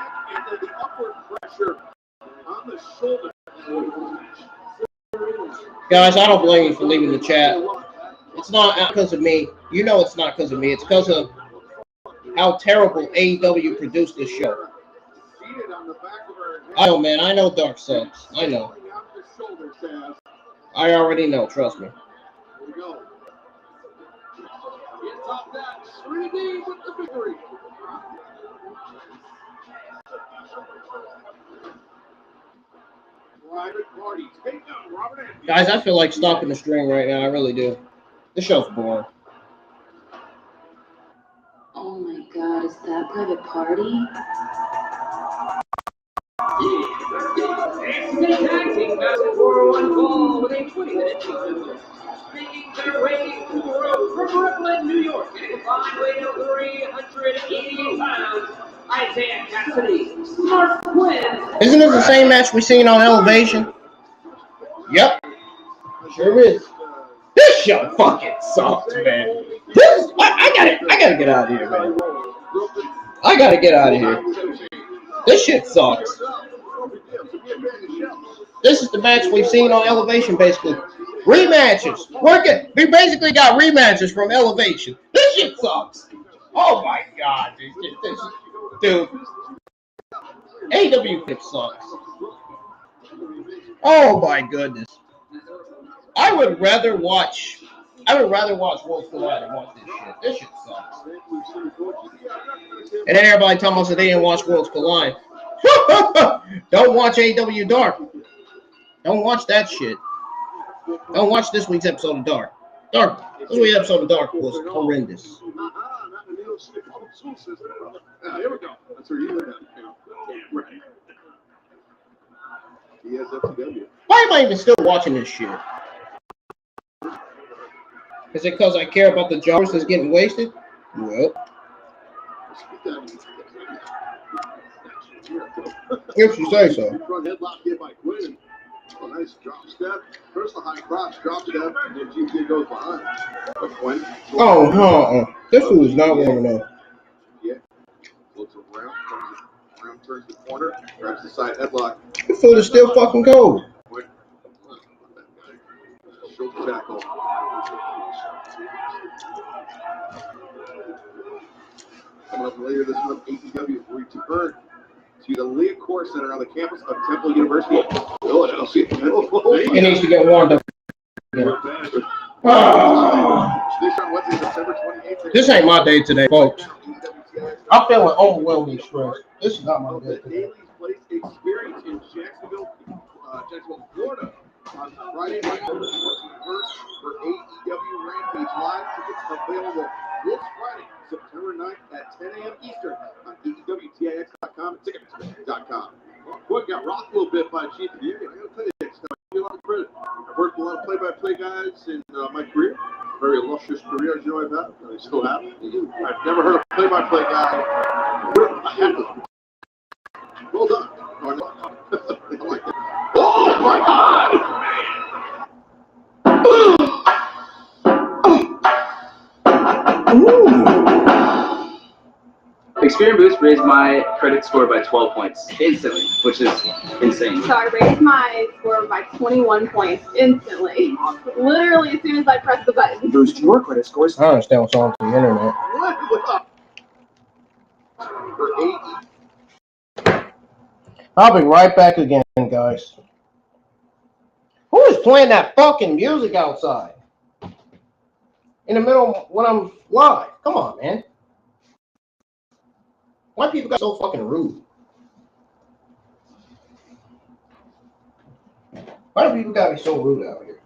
Guys, I don't blame you for leaving the chat. It's not because of me. You know it's not because of me. It's because of how terrible AEW produced this show. I know, man. I know Dark sucks. I know. I already know. Trust me. Here we go. Top that. Serena Deeb with the victory. Private party. Take down Robert Anthony. Guys, I feel like stopping the stream right now. I really do. This show's boring. Oh my god, is that private party? It's the tag team match at 401 Ball with a 20-minute feature. Making their way to the road from Brooklyn, New York, at a fine weight of 388 pounds, Isiah Kassidy, Marq Quen. Isn't this the same match we seen on Elevation? Yep. Sure is. This show fucking sucks, man. I gotta get out of here, man. I gotta get out of here. This shit sucks. This is the match we've seen on Elevation, basically. Rematches. We basically got rematches from Elevation. This shit sucks. Oh my god, dude. AEW clip sucks. Oh my goodness. I would rather watch Worlds Collide than watch this shit. This shit sucks. And then everybody telling us that they didn't watch Worlds Collide. Don't watch AEW Dark. Don't watch that shit. Don't watch this week's episode of Dark. This week's episode of Dark was horrendous. Here we go. That's where you live at. Right. He has FTW. Why am I even still watching this shit? Is it because I care about the jars that's getting wasted? Well, if you say so. Front headlock here by Quen. A nice drop step. First the high cross, drop step, and then GT goes behind. But Quen. This one is not warm enough. Yeah. Looks around, turns the corner, grabs the side headlock. The foot is still fucking cold. Shoulder tackle. Coming up later this month, AEW will return to the Leah Core Center on the campus of Temple University, Philadelphia. It needs to get warmed up. This ain't my day today, folks. I'm feeling overwhelming stress. This is not my day today. Daily's Place experience in Jacksonville, Florida. On Friday night, first for AEW Rampage Live. Tickets available this Friday, September 9th at 10 a.m. Eastern on AEWTIX.com and Ticketmaster.com. Well, got rocked a little bit by Chief of the Union. I gotta tell you, it's a lot of credit. I've worked with a lot of play-by-play guys in my career. Very illustrious career, as you know I've had, and I still have. I've never heard a play-by-play guy work a hat. Well done. I like that. Oh my God! Experience Boost raised my credit score by 12 points instantly, which is insane. So I raised my score by 21 points instantly. Literally as soon as I pressed the button. Boost your credit scores. I don't understand what's wrong with the internet. What's up? For 8. I'll be right back again, guys. Who is playing that fucking music outside? In the middle when I'm live? Come on, man. Why people got so fucking rude? Why do people gotta be so rude out here?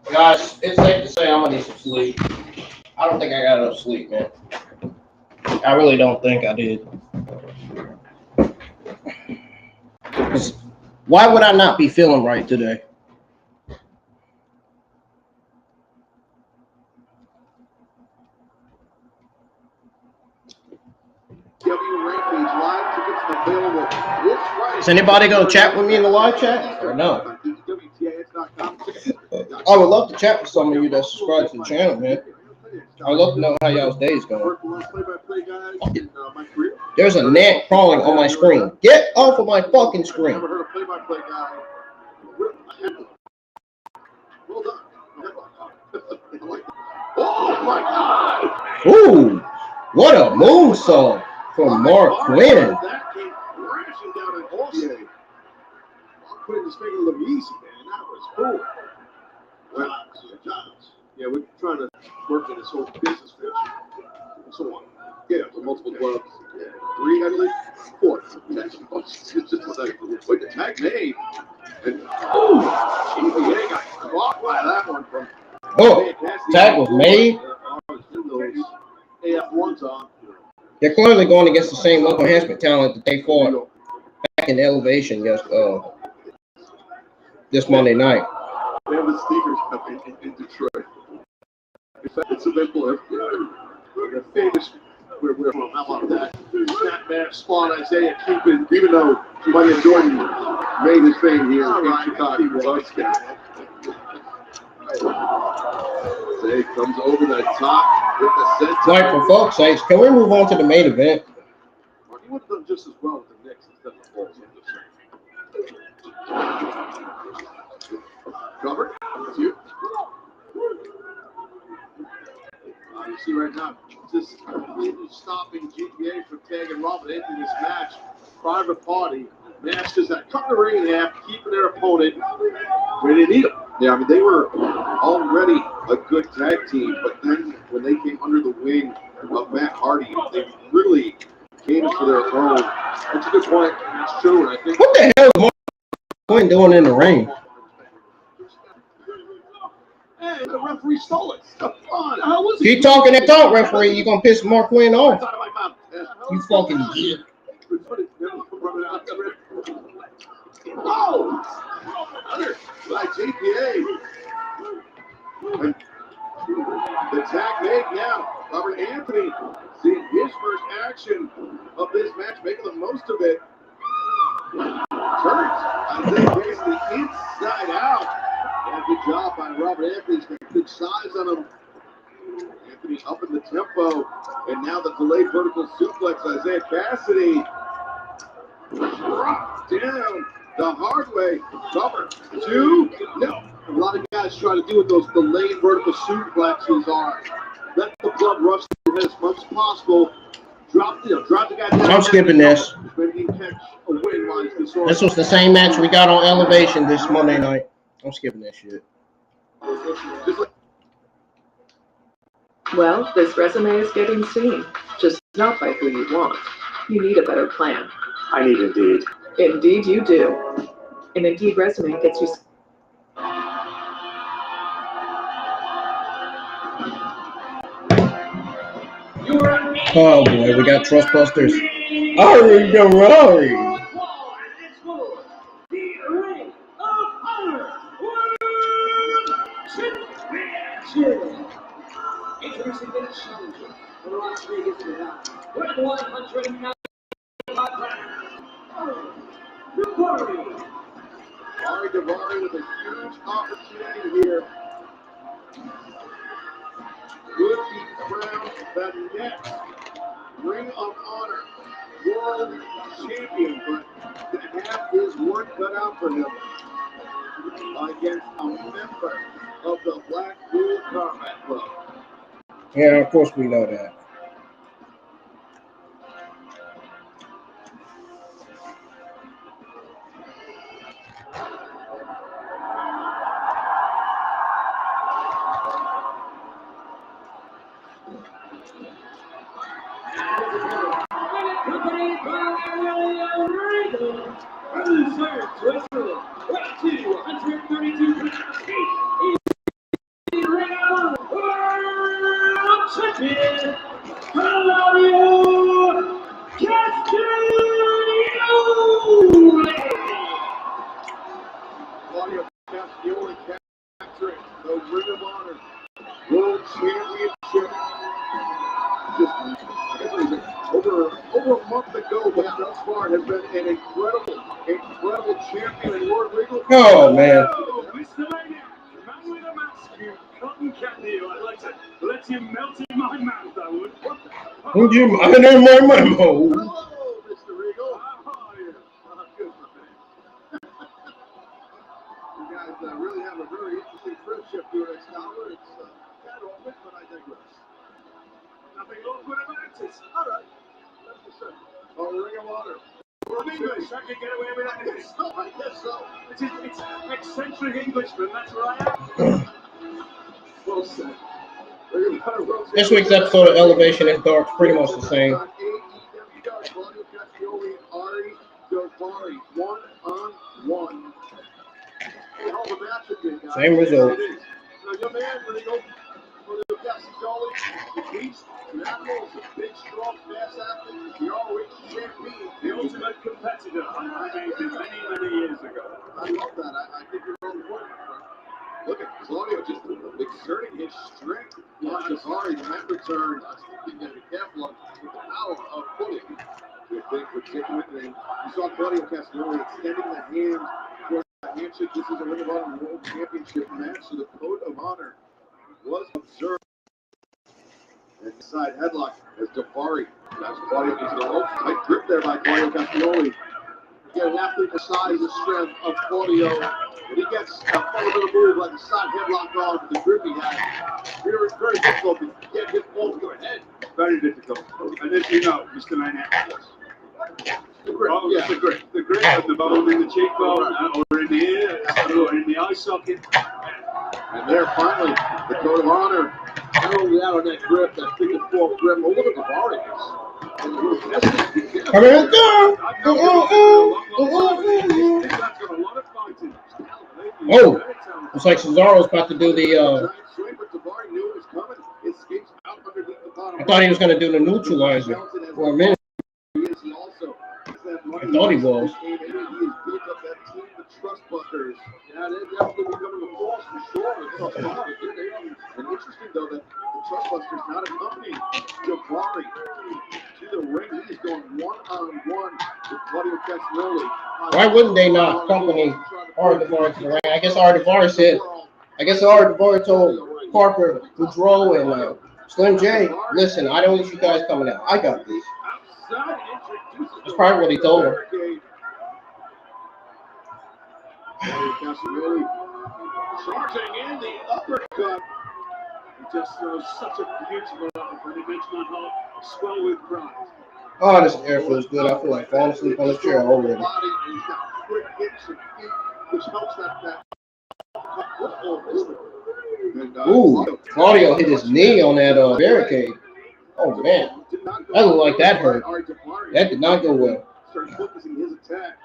Guys, it's safe to say I'm gonna need some sleep. I don't think I got enough sleep, man. I really don't think I did. 'Cause why would I not be feeling right today? AEW Rampage live tickets available this Friday. Is anybody gonna chat with me in the live chat or no? I would love to chat with some of you that subscribe to the channel, man. I'd love to know how y'all's day's going. There's a gnat crawling on my screen. Get off of my fucking screen. Never heard a play-by-play guy. Well done. Oh my God! Ooh, what a moonsault from Marq Quen. That came crashing down at Austin. Quen is making it look easy, man. That was cool. Well, yeah, we're trying to work in this whole business venture. So on. Yeah, for multiple gloves. Yeah. 3 heavily, 4. Just a second. Wait, the tag made. And GPA got caught by that one from. Oh, tag was made. They're clearly going against the same local enhancement talent that they fought back in Elevation this Monday night. They have the sneakers coming in Detroit. It's a bit more. We're famous. We're from. How about that? Snapback, spawn, Isiah, keeping, even though Michael Jordan made his fame here in Chicago. Zay comes over the top with the center. Like, for folks' sakes, can we move on to the main event? He would have done just as well with the Knicks instead of the Bulls. Covered. That's you. You see right now, just completely stopping GPA from tagging Robert into this match. Private party. Masters that cut the ring in half, keeping their opponent where they need them. Yeah, I mean, they were already a good tag team, but then when they came under the wing of Matt Hardy, they really came into their own. That's a good point. It's true, and I think. What the hell is Marq Quen doing in the ring? Hey, the referee stole it. Come on. Keep talking that talk, referee. You're going to piss Marq Quen off. You fucking geek. Oh! By GPA. And the tag made now. Robert Anthony seeing his first action of this match, making the most of it. Turns Isiah Grayson inside out. And good job by Robert Anthony. He's got good size on him. Anthony up in the tempo. And now the delayed vertical suplex. Isiah Kassidy dropped down the hard way. Cover. 2. No. A lot of guys try to do what those delayed vertical suplexes are. Let the blood rush through your head as much as possible. Drop the guy down. I'm skipping this. Maybe you can catch a win while he's disordered. This was the same match we got on Elevation this Monday night. I'm skipping that shit. Well, this resume is getting seen, just not by who you want. You need a better plan. I need Indeed. Indeed you do. An Indeed resume gets you... Oh boy, we got Trustbusters. Ari Daivari. Introducing the challenger for Las Vegas Nevada. With 195 pounds, Daivari. Ari Daivari with a huge opportunity here. Could be crowned the next Ring of Honor World Champion, but could have his work cut out for him against a member of the Blackpool Combat Club. Yeah, of course we know that. Accompanied by Twister, 232 pounds, World Champion, Claudio Castagnoli. Claudio Castagnoli capturing the Ring of Honor World Championship. Just, I guess it was over a month ago, but thus far has been an incredible champion and Lord Regal. Oh man. Mr. Laynie, man with a mask, you cotton candy. I'd like to let you melt in my mouth, I would. Would you mind in my memo? Hello, Mr. Regal. How are you? Good, my man. You guys really have a very interesting friendship here at Scholar. It's kind of awkward, but I digress. Nothing awkward about it. All right. That's for sure. Oh, Ring of Honor. I'm English. I can get away with anything. So, I guess so. It's eccentric Englishman. That's where I am. Well said. Ring of Honor World This week's episode of Elevation is Dark, pretty much the same. AEW Dark, Claudio Castagnoli and Ari Daivari, 1-on-1. Hell of a match again, guys. Same result. It is. Now, your man, Regal, Claudio Castagnoli, the beast, an animal, is a big, strong, fast athlete, the ROH champion, The ultimate competitor. I made this many years ago. I love that. I think you're on point, my friend. Look at Claudio just exerting his strength on Daivari. The mat return. I think you got to be careful with the power of putting. You think particularly, you saw Claudio Castagnoli extending the hand for the handshake. This is a Ring of Honor World Championship match, so the code of honor was observed. And side headlock as Daivari. That's Claudio Castagnoli. Tight grip there by Claudio Castagnoli. Again, an athlete the size and strength of Claudio. When he gets a fundamental move like the side headlock on with the grip he has, it's very difficult to get his ball to your head. Very difficult. And as you know, Mr. Laynie, The grip, oh, yeah. the grip and the bone in the cheekbone or in the ear or in the eye socket. And there, finally, the code of honor. Not only out on that grip, that big and fork grip. Oh, look at Daivari. Come here, go! Oh, looks like Cesaro's about to do the. I thought he was going to do the neutralizer for a minute. I thought he was. Trustbusters. Yeah, they're definitely becoming a force for sure. And interesting though that the Trustbusters not accompanying Daivari to the ring. He's going 1-on-1 with Claudio Castagnoli. Why wouldn't they not accompany Ari Daivari to the ring? I guess Ari Daivari said. I guess Ari Daivari told Parker, Boudreaux, and Slim J, listen, I don't need you guys coming out. I got this. That's probably what he told him. Castagnoli charging in the uppercut. He just throws such a beautiful uppercut. It makes my heart swell with pride. Oh, this air feels good. I feel like falling asleep on this chair already. Body, and he's got quick hips and feet, which helps that. Ooh, Claudio hit his knee on that barricade. Oh, man. That looked like that hurt. That did not go well. Started focusing his attack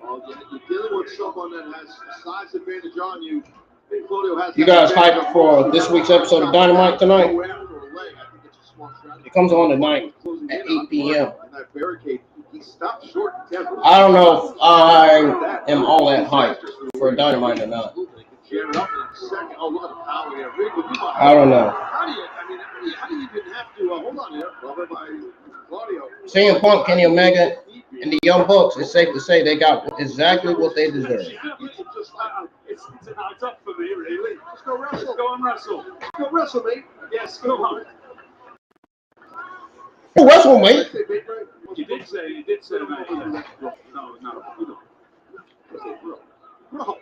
Well, you're dealing with someone that has a size advantage on you. Claudio has You guys hyped for this week's episode of Dynamite tonight? It comes on tonight at 8 p.m. I don't know if I am all that hyped for Dynamite or not. I don't know. How do you even have to hold on here? Claudio. CM Punk, Kenny Omega, and the Young Bucks, it's safe to say they got exactly what they deserve. It's up for me, really. Just go wrestle. Just go and wrestle. Go wrestle, mate. Yes, go on. Go wrestle, mate. You did say, mate. No. Bro.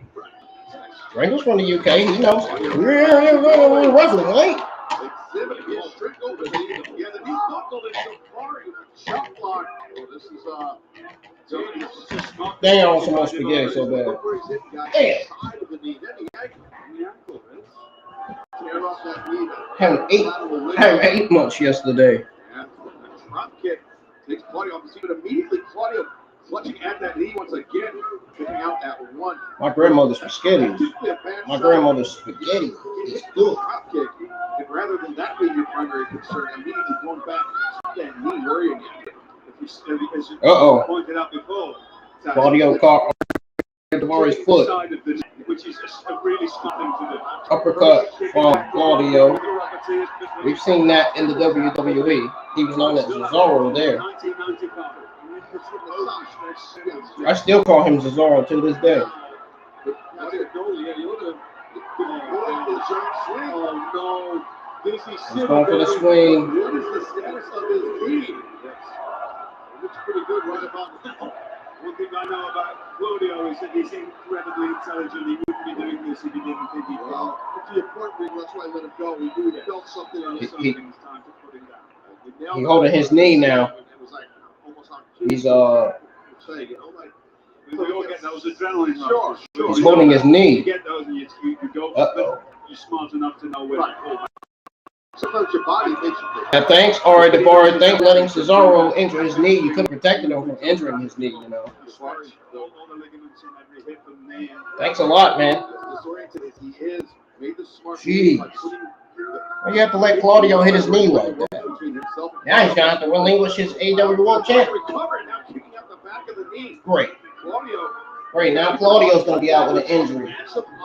Strangel's from the UK, he knows. We're wrestling, mate. Exhibit his trick over the knee. Yeah, the knee buckled in Safari. Shot block. Oh, this is Dang, I want some more spaghetti so bad. Damn. Haven't ate much yesterday. Drop kick takes Claudio off the seat, but immediately Claudio clutching at that knee once again, kicking out at one. My grandmother's spaghetti. My grandmother's spaghetti is good. Drop kick, and rather than that being your primary concern, immediately going back to that knee worrying you. Uh-oh. Pointed out before. Claudio caught Daivari's foot. Which is a really smart thing to do. Uppercut from Claudio. We've seen that in the WWE. He was known as Cesaro there. I still call him Cesaro to this day. Oh no. He's going for the swing. What is the status of his knee? Looks pretty good right about now. One thing I know about Claudio is that he's incredibly intelligent. He wouldn't be doing this if he didn't think he could. Well, to your point, Rick, that's why I let him go. He knew he felt something on his something. It's time to put him down. He's holding his knee now. He's we all get those adrenaline rushes. Sure. He's holding his knee. You get those and you go. You're smart enough to know where to pull back. Sometimes your body makes you. And thanks, Daivari. Thanks letting Cesaro injure his knee. You could have protected him from injuring his knee, you know. Thanks a lot, man. Jeez. Well, you have to let Claudio hit his knee like that. Now he's going to have to relinquish his AEW World Championship. Great. Great, now Claudio's going to be out with an injury.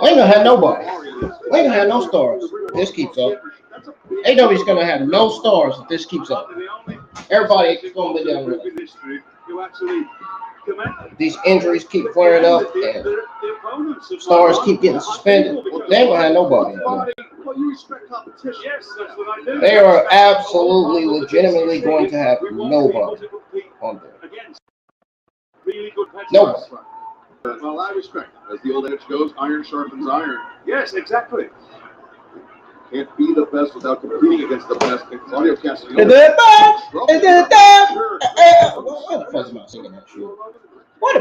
We ain't going to have nobody. We ain't going to have no stars if this keeps up. AEW's going to have no stars if this keeps up. Everybody's going to be down with it. These injuries keep flaring up and stars keep getting suspended. They ain't going to have nobody. They are absolutely, legitimately going to have nobody on there. Nobody. Well, I respect it. As the old adage goes, iron sharpens iron. Yes, exactly. Can't be the best without competing against the best. And Claudio Castagnoli. Why the fuck am I singing that shit? What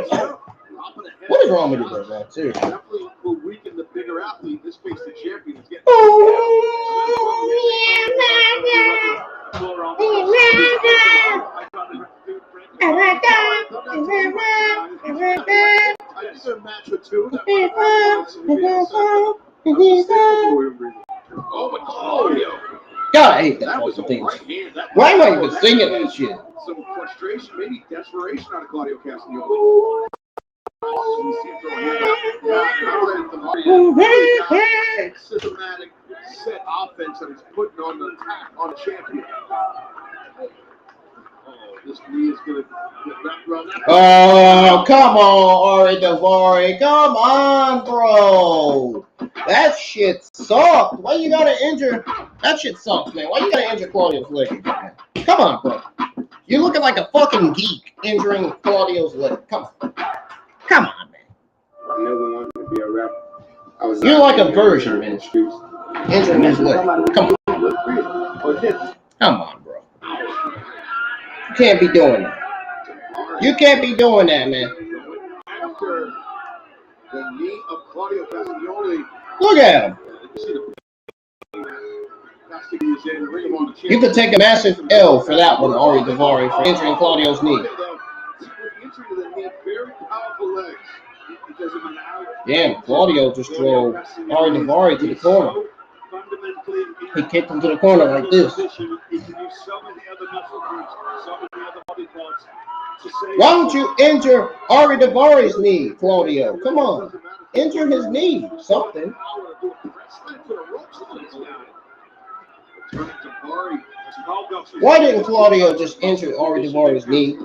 is wrong with you, bro, man? Seriously. Definitely will weaken the bigger athlete. This face the champion is getting. God, I hate that fucking thing. Why am I even singing that shit? Some frustration, maybe desperation out of Claudio Castagnoli. Systematic set offense that he's putting on the attack on the champion. Oh, this knee is going to get wrapped around that. Oh, come on, Daivari. Come on, bro. That shit sucked. Why you gotta injure? That shit sucks, man. Why you gotta injure Claudio's leg? Come on, bro. You're looking like a fucking geek injuring Claudio's leg. Come on. Come on, man. I never wanted to be a rapper. You're like a version, man. Injuring his leg. Come on. Come on, bro. You can't be doing that. You can't be doing that, man. After the knee of Claudio Castagnoli. Look at him. You could take a massive L for that one, Daivari, for injuring Claudio's knee. entry to the knee, very powerful legs. It doesn't allow. Damn, Claudio just drove Daivari to the corner. He kicked him to the corner like this. Why don't you injure Daivari's knee, Claudio? Come on. Injure his knee. Something. Why didn't Claudio just injure Daivari's knee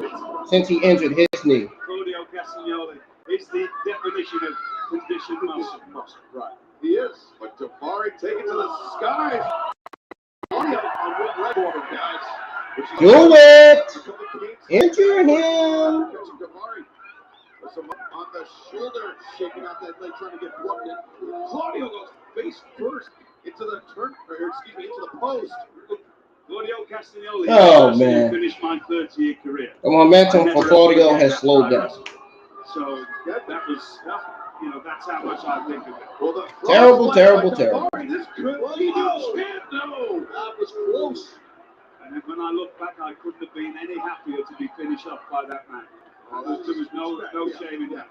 since he injured his knee? Claudio Castagnoli is the definition of conditioned muscle. Right. He is. But Daivari take it to the skies. Claudio on one leg order, guys. Do it! Injure him! On the shoulder, shaking out that leg, trying to get blocked in. Claudio goes face first into the into the post. Claudio Castagnoli. Oh, man. Finished my 30-year career. The momentum for Claudio has slowed down. So that was, that's how much I think of it. Well, Terrible. This could be the champ, though. That was close. And when I look back, I couldn't have been any happier to be finished off by that man. There was no shame in that.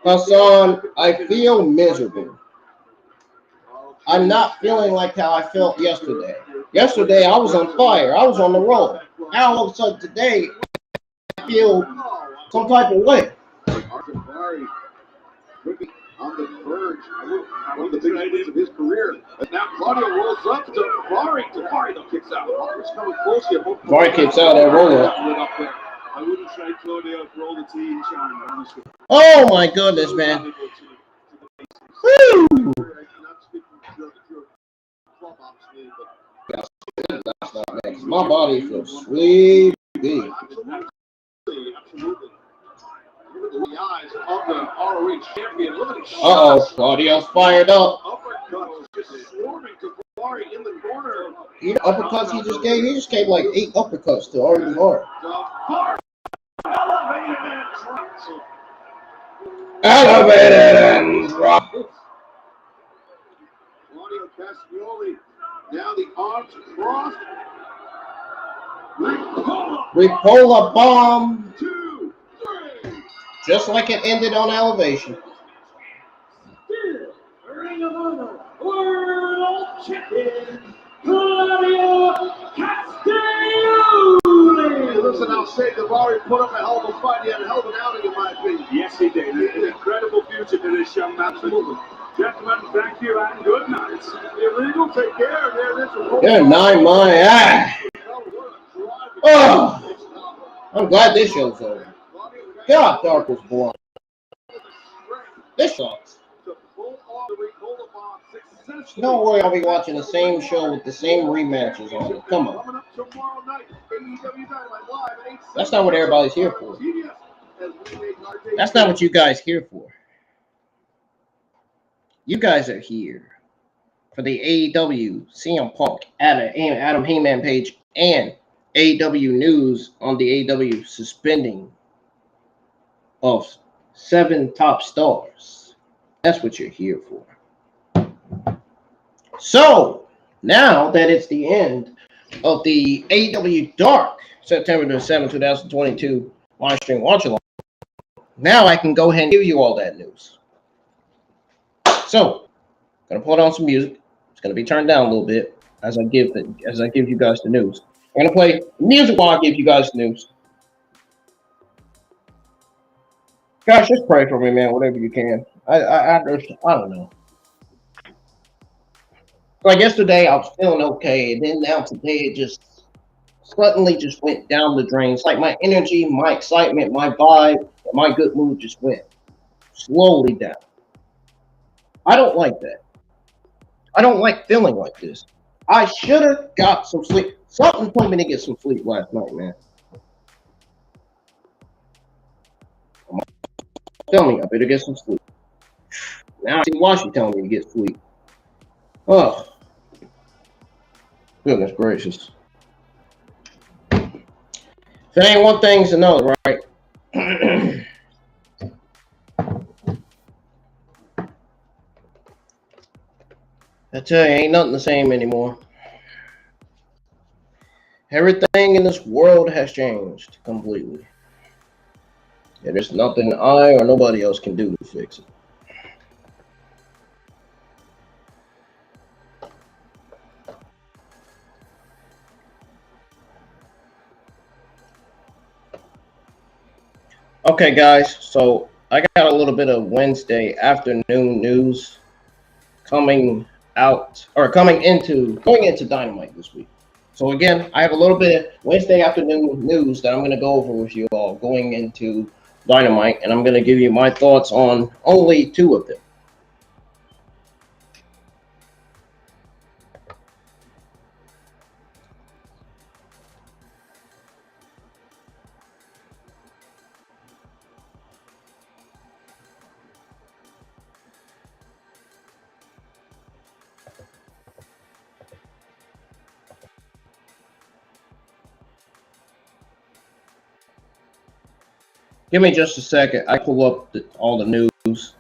Hassan, I feel miserable. I'm not feeling like how I felt yesterday. Yesterday, I was on fire. I was on the roll. Now, all of a sudden, today, I feel some type of way. On the verge, one of the biggest wins of his career. And now Claudio rolls up to Daivari. Daivari though kicks out. It's coming close here. Daivari kicks out that roll up. I wouldn't trade Claudio for all the tea in China, honestly. Oh my goodness, man. Woo! My body feels sleepy. Absolutely. The eyes of the ROH champion. Uh-oh, Claudio's fired up. Uppercuts just swarming to Daivari in the corner. The uppercuts he just gave like 8 uppercuts to Daivari. Elevated and drop. Claudio Castagnoli. Now the arms crossed. Ripolla bomb. 2, 3. Just like it ended on Elevation. Ring of Honor World Champion Claudio Castagnoli. Listen, I'll say Daivari put up a hell of a fight. He had a hell of an outing, in my opinion. Yes, he did. An incredible future for this young man. Absolutely. Gentlemen, thank you and good night. Illegal, take care. Yeah, 9 my Oh, I'm glad this show's over. God, Dark was born. This sucks. No way I'll be watching the same show with the same rematches on it. Come on. That's not what everybody's here for. That's not what you guys here for. You guys are here for the AEW CM Punk Adam Heyman page and AEW news on the AEW suspending of 7 top stars. That's what you're here for. So, now that it's the end of the AEW Dark, September the 7th, 2022 live stream watch along, now I can go ahead and give you all that news. So, I'm gonna put on some music. It's gonna be turned down a little bit as I give you guys the news. I'm gonna play music while I give you guys the news. Guys, just pray for me, man, whatever you can. I don't know. Like yesterday, I was feeling okay, and then now today, it just suddenly just went down the drain. It's like my energy, my excitement, my vibe, my good mood just went slowly down. I don't like that. I don't like feeling like this. I should have got some sleep. Something told me to get some sleep last night, man. Tell me I better get some sleep. Now I see why she telling me to get sleep. Oh, goodness gracious. If it ain't one thing, it's another, right? I tell you, ain't nothing the same anymore. Everything in this world has changed completely. Yeah, there's nothing I or nobody else can do to fix it. Okay, guys, so I got a little bit of Wednesday afternoon news coming into Dynamite this week. So again, I have a little bit of Wednesday afternoon news that I'm going to go over with you all going into Dynamite, and I'm going to give you my thoughts on only 2 of them. Give me just a second. I pull up all the news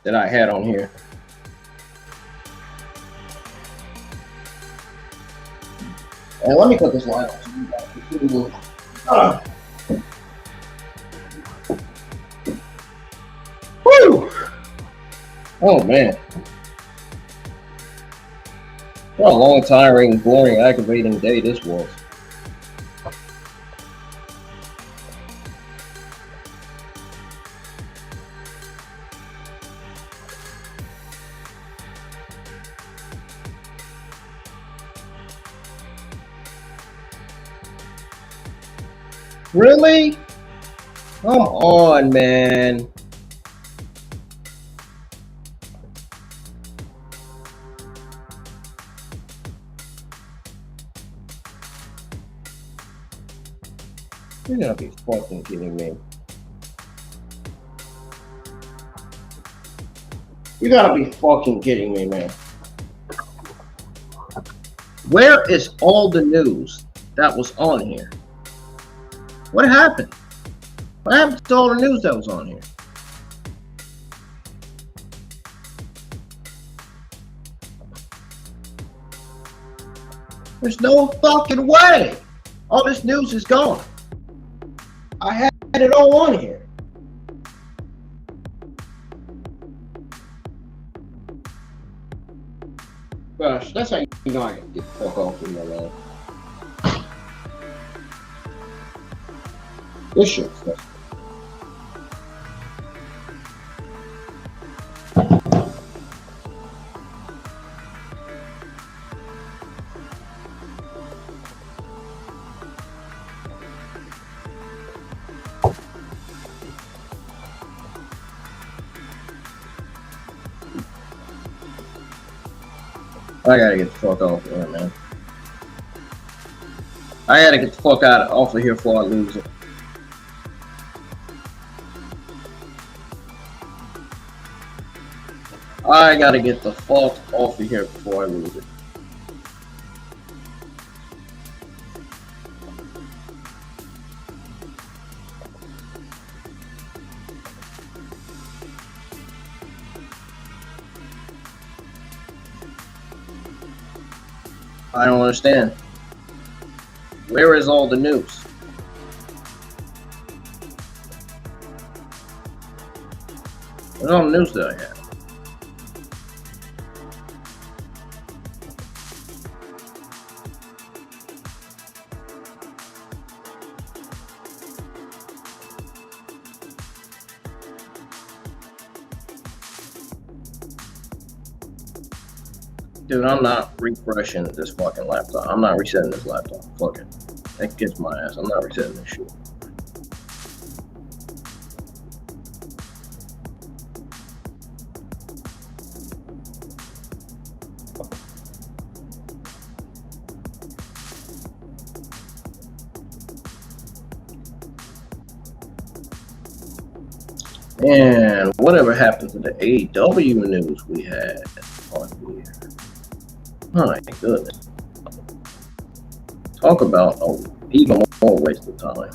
that I had on here. And let me put this line on so you guys can see. Woo! Oh man. What a long, tiring, boring, aggravating day this was. Really? Come on, man. You're gonna be fucking kidding me. You gotta be fucking kidding me, man. Where is all the news that was on here? What happened? What happened to all the news that was on here? There's no fucking way. All this news is gone. I had it all on here. Gosh, that's how you know I can get the fuck off of my man. This shit's stuff. I gotta get the fuck off of here, man. I gotta get the fuck off of here before I lose it. I gotta get the fuck off of here before I lose it. I don't understand. Where is all the news? Where's all the news that I have? Dude, I'm not refreshing this fucking laptop. I'm not resetting this laptop. Fuck it. That gets my ass. I'm not resetting this shit. And whatever happened to the AEW news we had on here? My goodness. Talk about even more waste of time.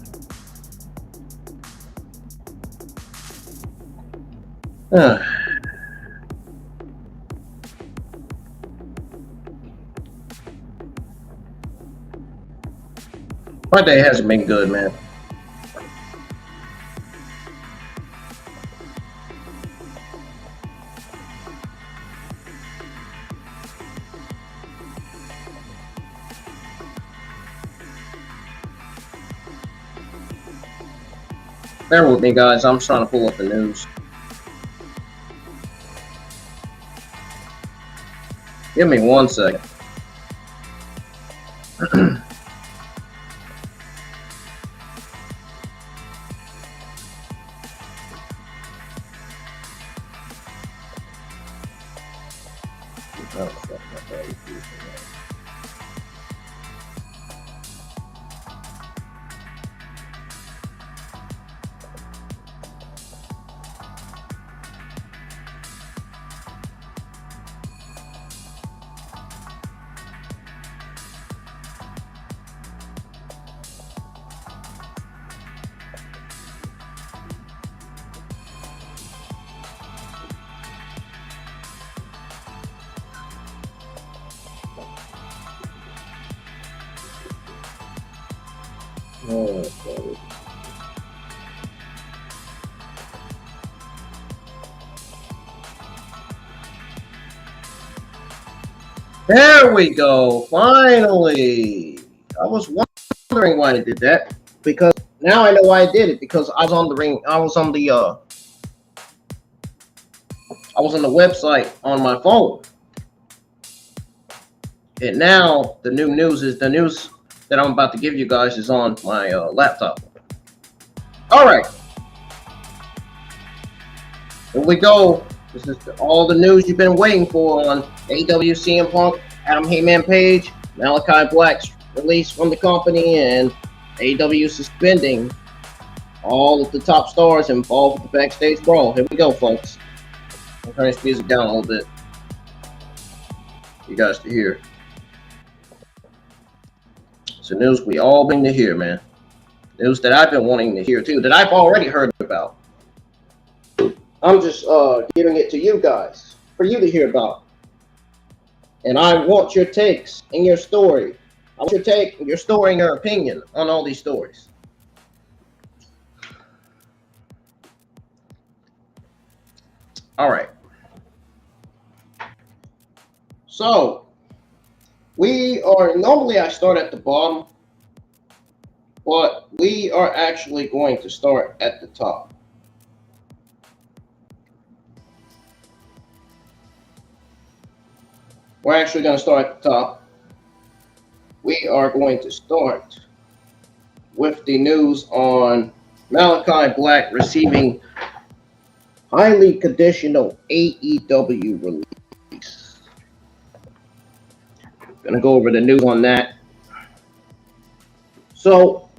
My day hasn't been good, man. Bear with me, guys. I'm trying to pull up the news. Give me 1 second. Okay. There we go. Finally. I was wondering why I did that, because now I know why I did it, because I was on the ring. I was on the website on my phone. And now the new news is the news that I'm about to give you guys is on my laptop. All right. Here we go. This is all the news you've been waiting for on AEW CM Punk, Adam Heyman Page, MALAKAI Black's release from the company, and AEW suspending all of the top stars involved with the backstage brawl. Here we go, folks. I'll turn this music down a little bit. You guys to hear. It's the news we all been to hear, man. News that I've been wanting to hear too, that I've already heard about. I'm just giving it to you guys for you to hear about. And I want your takes and your story. I want your take, your story, and your opinion on all these stories. All right. So, normally I start at the bottom, but we are actually going to start at the top. We're actually going to start at the top. We are going to start with the news on MALAKAI Black receiving highly conditional AEW release. Going to go over the news on that. So,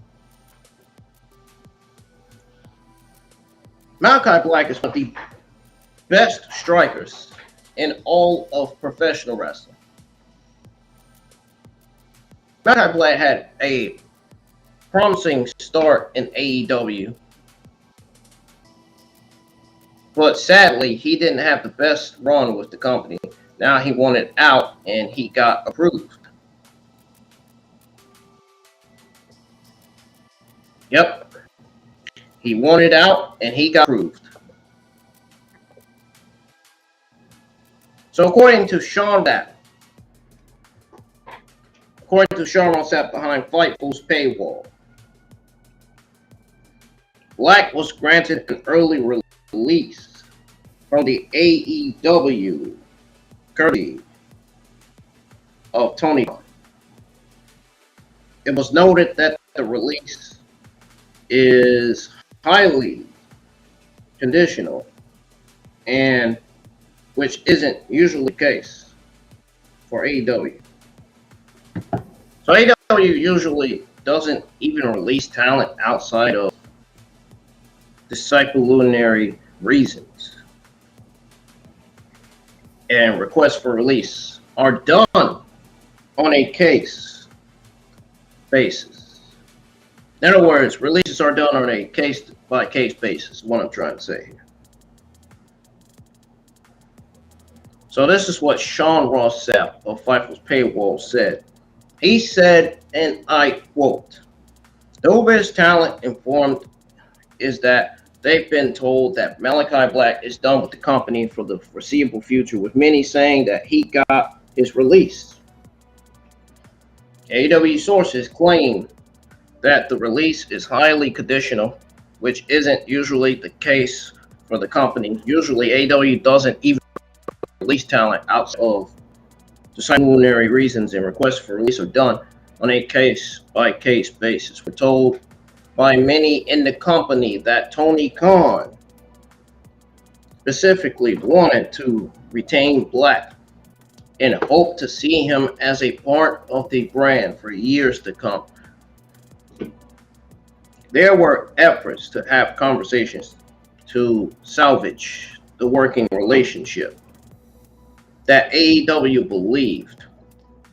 MALAKAI Black is one of the best strikers in all of professional wrestling. MALAKAI Black had a promising start in AEW, but sadly, he didn't have the best run with the company. Now he wanted out, and he got approved. Yep. He wanted out, and he got approved. So according to Sean Ross Sapp behind Fightful's paywall, Black was granted an early release from the AEW courtesy of Tony Khan. It was noted that the release is highly conditional, and which isn't usually the case for AEW. So AEW usually doesn't even release talent outside of disciplinary reasons. And requests for release are done on a case basis. In other words, releases are done on a case-by-case basis, is what I'm trying to say here. So this is what Sean Ross Sapp of Fightful's paywall said. He said, and I quote, "Nobody's talent informed is that they've been told that MALAKAI Black is done with the company for the foreseeable future, with many saying that he got his release. AEW sources claim that the release is highly conditional which isn't usually the case for the company. Usually, AEW doesn't even release talent outside of disciplinary reasons, and requests for release are done on a case-by-case basis. We're told by many in the company that Tony Khan specifically wanted to retain Black and hope to see him as a part of the brand for years to come. There were efforts to have conversations to salvage the working relationship that AEW believed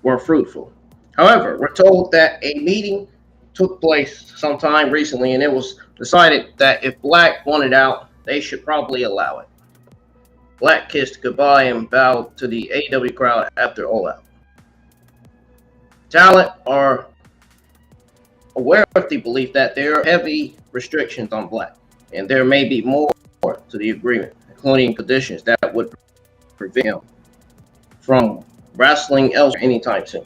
were fruitful. However, we're told that a meeting took place sometime recently, and it was decided that if Black wanted out, they should probably allow it. Black kissed goodbye and bowed to the AEW crowd after All Out. Talent are aware of the belief that there are heavy restrictions on Black, and there may be more to the agreement, including conditions that would prevent him from wrestling elsewhere anytime soon.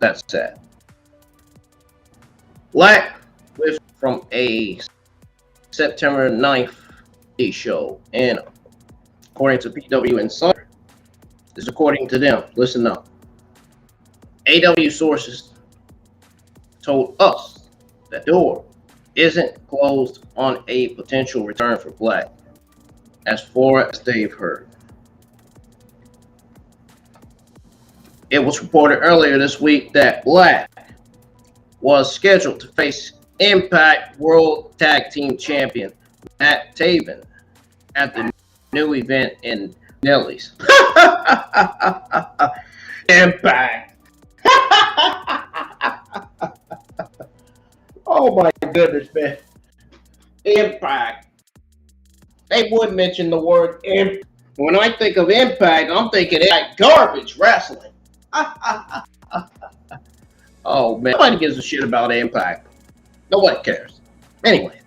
That's sad. Black with from a September 9th show, and according to PW Insider, this is according to them. Listen up. AEW sources told us that the door isn't closed on a potential return for Black, as far as they've heard. It was reported earlier this week that Black was scheduled to face Impact World Tag Team Champion Matt Taven at the new event in Nelly's. Impact. Oh my goodness, man. Impact. They would mention the word Impact. When I think of Impact, I'm thinking like garbage wrestling. Oh man, nobody gives a shit about Impact. Nobody cares. Anyway.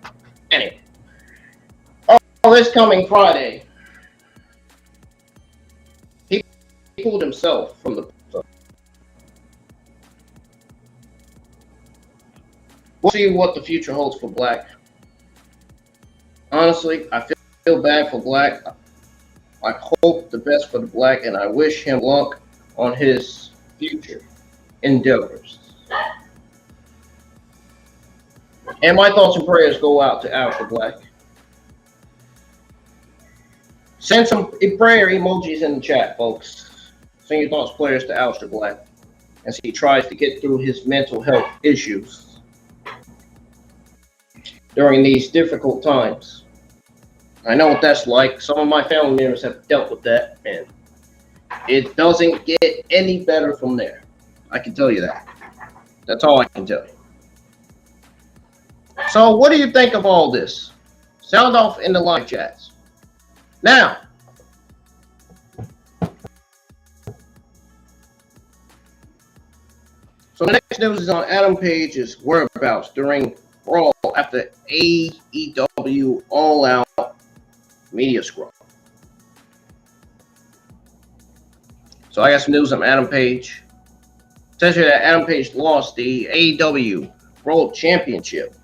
Oh, this coming Friday, he pulled himself from the. We'll see what the future holds for Black. Honestly, I feel bad for Black. I hope the best for the Black, and I wish him luck on his future endeavors. And my thoughts and prayers go out to Aleister Black. Send some prayer emojis in the chat, folks. Send your thoughts and prayers to Aleister Black as he tries to get through his mental health issues during these difficult times. I know what that's like. Some of my family members have dealt with that, and it doesn't get any better from there. I can tell you that. That's all I can tell you. So what do you think of all this? Sound off in the live chats. Now, so the next news is on Adam Page's whereabouts during BRAWL after AEW All Out media scrum. So I got some news on Adam Page. It says here that Adam Page lost the AEW World Championship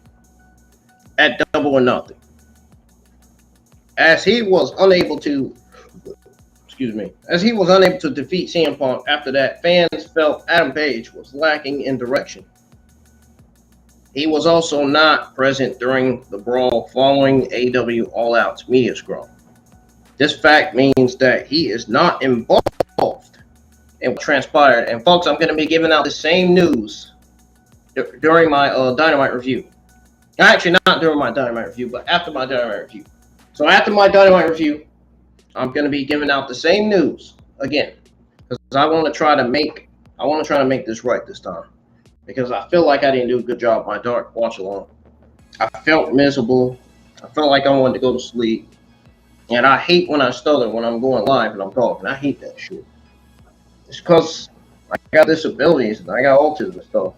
at Double or Nothing, as he was unable to defeat CM Punk. After that, fans felt Adam Page was lacking in direction. He was also not present during the BRAWL following AEW All Out's media scrum. This fact means that he is not involved in what transpired. And folks, I'm going to be giving out the same news during my Dynamite review. Actually, not during my Dynamite review, but after my Dynamite review. So after my Dynamite review, I'm going to be giving out the same news again, because I want to try to make this right this time, because I feel like I didn't do a good job my Dark watch along. I felt miserable. I felt like I wanted to go to sleep, and I hate when I stutter when I'm going live and I'm talking. I hate that shit. It's because I got disabilities and I got autism and stuff.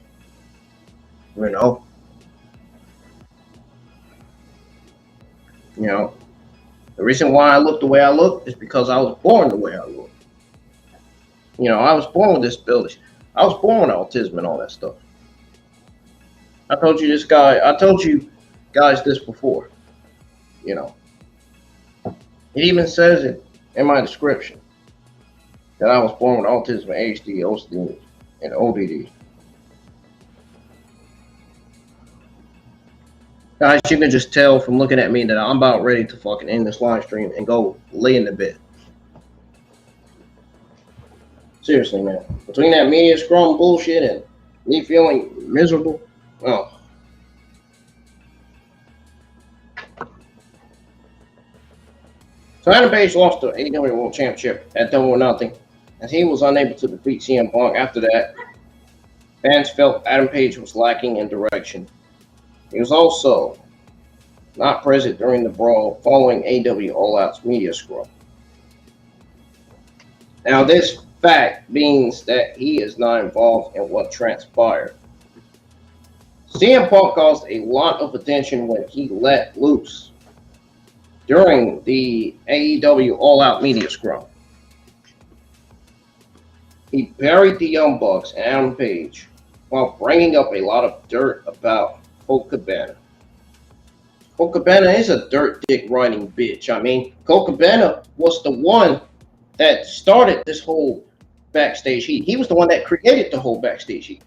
You know, the reason why I look the way I look is because I was born the way I look. You know, I was born with disabilities. I was born with autism and all that stuff. I told you guys this before. You know, it even says it in my description that I was born with autism, ADHD, OCD, and ODD. Guys, you can just tell from looking at me that I'm about ready to fucking end this live stream and go lay in the bed. Seriously, man. Between that media scrum bullshit and me feeling miserable, oh. So Adam Page lost the AEW World Championship at Double or Nothing, as he was unable to defeat CM Punk. After that, fans felt Adam Page was lacking in direction. He was also not present during the Brawl following AEW All Out's media scrum. Now, this fact means that he is not involved in what transpired. CM Punk caused a lot of attention when he let loose during the AEW All Out media scrum. He buried the Young Bucks and Adam Page while bringing up a lot of dirt about Colt Cabana. Colt Cabana is a dirt dick riding bitch. I mean, Colt Cabana was the one that started this whole backstage heat. He was the one that created the whole backstage heat.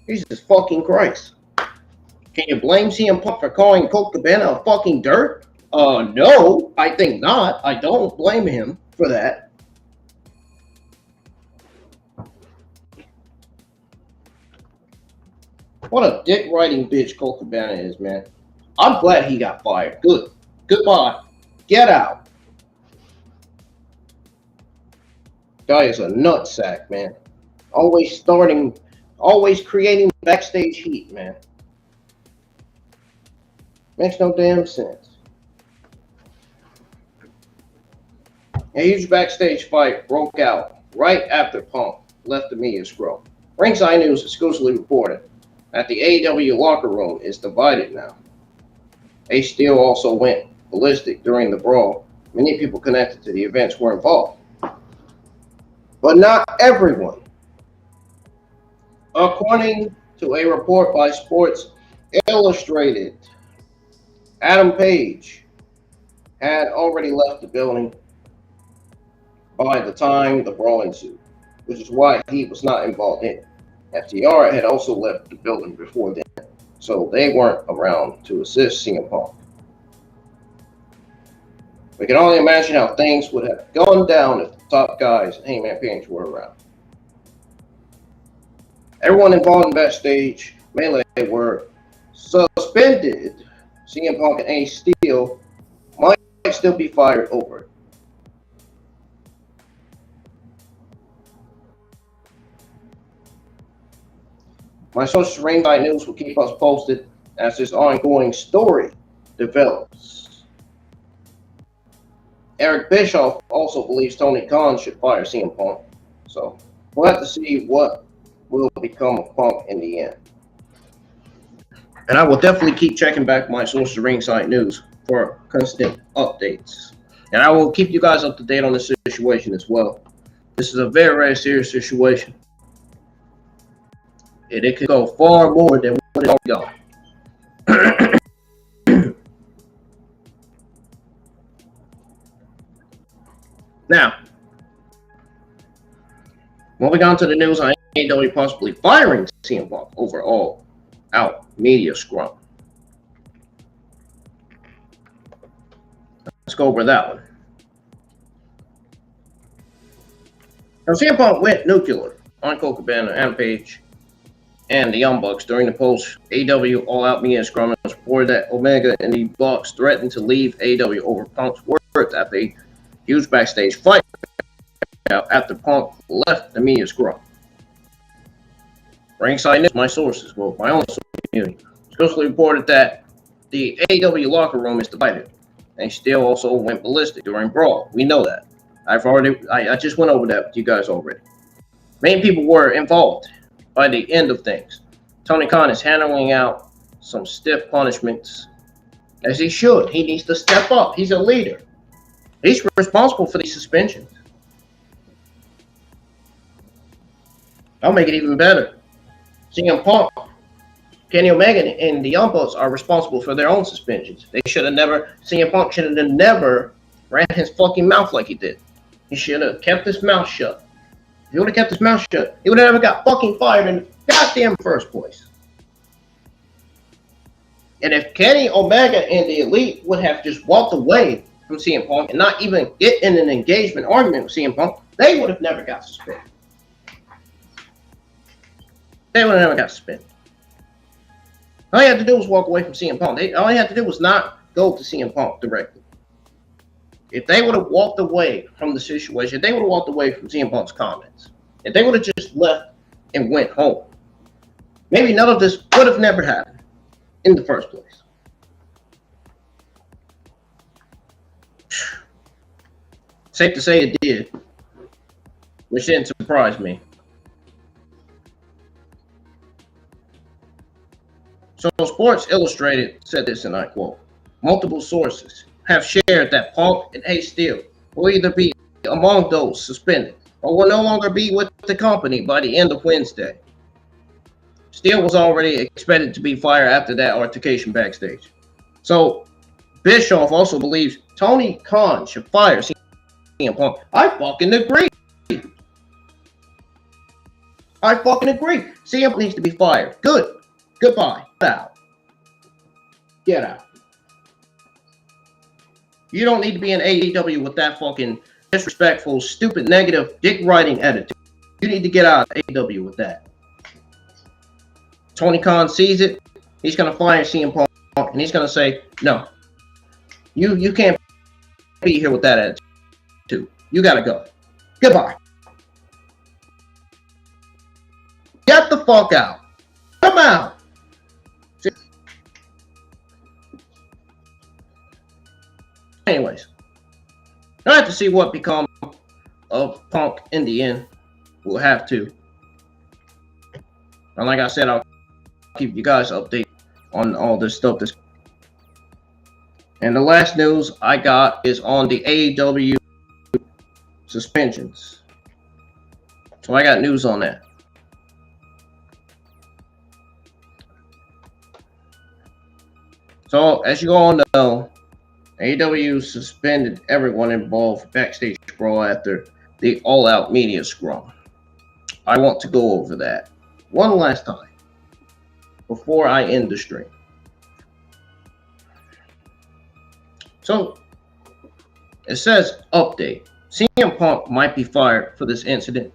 Jesus fucking Christ. Can you blame CM Punk for calling Colt Cabana a fucking dirt? No, I think not. I don't blame him for that. What a dick riding bitch Colt Cabana is, man. I'm glad he got fired. Good. Goodbye. Get out. Guy is a nutsack, man. Always creating backstage heat, man. Makes no damn sense. A huge backstage fight broke out right after Punk left the media scrum. Ringside News exclusively reported that the AEW locker room is divided now. Ace Steel also went ballistic during the brawl. Many people connected to the events were involved, but not everyone. According to a report by Sports Illustrated, Adam Page had already left the building by the time the brawl ensued, which is why he was not involved in it. FTR had also left the building before then, so they weren't around to assist CM Punk. We can only imagine how things would have gone down if the top guys and Hangman Page were around. Everyone involved in backstage melee were suspended. CM Punk and Ace Steel might still be fired over it. My sources Ringside News will keep us posted as this ongoing story develops. Eric Bischoff also believes Tony Khan should fire CM Punk, so we'll have to see what will become of Punk in the end. And I will definitely keep checking back my sources Ringside News for constant updates. And I will keep you guys up to date on this situation as well. This is a very, very serious situation. And it could go far more than what it already gone. Now, moving on to the news on AEW possibly firing CM Punk over All Out media scrum. Let's go over that one. Now, CM Punk went nuclear on Colt Cabana, Adam Page, and the Young Bucks during the post-AEW All Out media scrum. It was reported that Omega and the Bucks threatened to leave AEW over Punk's words after a huge backstage fight after Punk left the media scrum. Ringside News, my sources, well, my own community, exclusively reported that the AEW locker room is divided. They still also went ballistic during Brawl. We know that. I just went over that with you guys already. Many people were involved by the end of things. Tony Khan is handling out some stiff punishments, as he should. He needs to step up. He's a leader. He's responsible for these suspensions. I'll make it even better. CM Punk Kenny Omega and the Young Bucks are responsible for their own suspensions. They should have never, CM Punk should have never ran his fucking mouth like he did. He should have kept his mouth shut. If he would have kept his mouth shut, he would have never got fucking fired in the goddamn first place. And if Kenny Omega and the Elite would have just walked away from CM Punk and not even get in an engagement argument with CM Punk, they would have never got suspended. They would have never got suspended. All you had to do was walk away from CM Punk. All you had to do was not go to CM Punk directly. If they would have walked away from the situation, they would have walked away from CM Punk's comments. If they would have just left and went home, maybe none of this would have never happened in the first place. Safe to say it did, which didn't surprise me. So Sports Illustrated said this, and I quote, multiple sources have shared that Punk and Ace Steel will either be among those suspended or will no longer be with the company by the end of Wednesday. Steel was already expected to be fired after that altercation backstage. So Bischoff also believes Tony Khan should fire CM Punk. I fucking agree. CM Punk needs to be fired. Good. Goodbye. Get out. Get out. You don't need to be in AEW with that fucking disrespectful, stupid, negative, dick-riding attitude. You need to get out of AEW with that. Tony Khan sees it. He's going to fire CM Punk, and he's going to say, no. You can't be here with that attitude. You got to go. Goodbye. Get the fuck out. Come out. Anyways, I have to see what becomes of Punk in the end. We'll have to. And like I said, I'll keep you guys updated on all this stuff. And the last news I got is on the AEW suspensions. So I got news on that. So as you all know, AEW suspended everyone involved backstage brawl after the all-out media scrum. I want to go over that one last time before I end the stream. So it says update. CM Punk might be fired for this incident.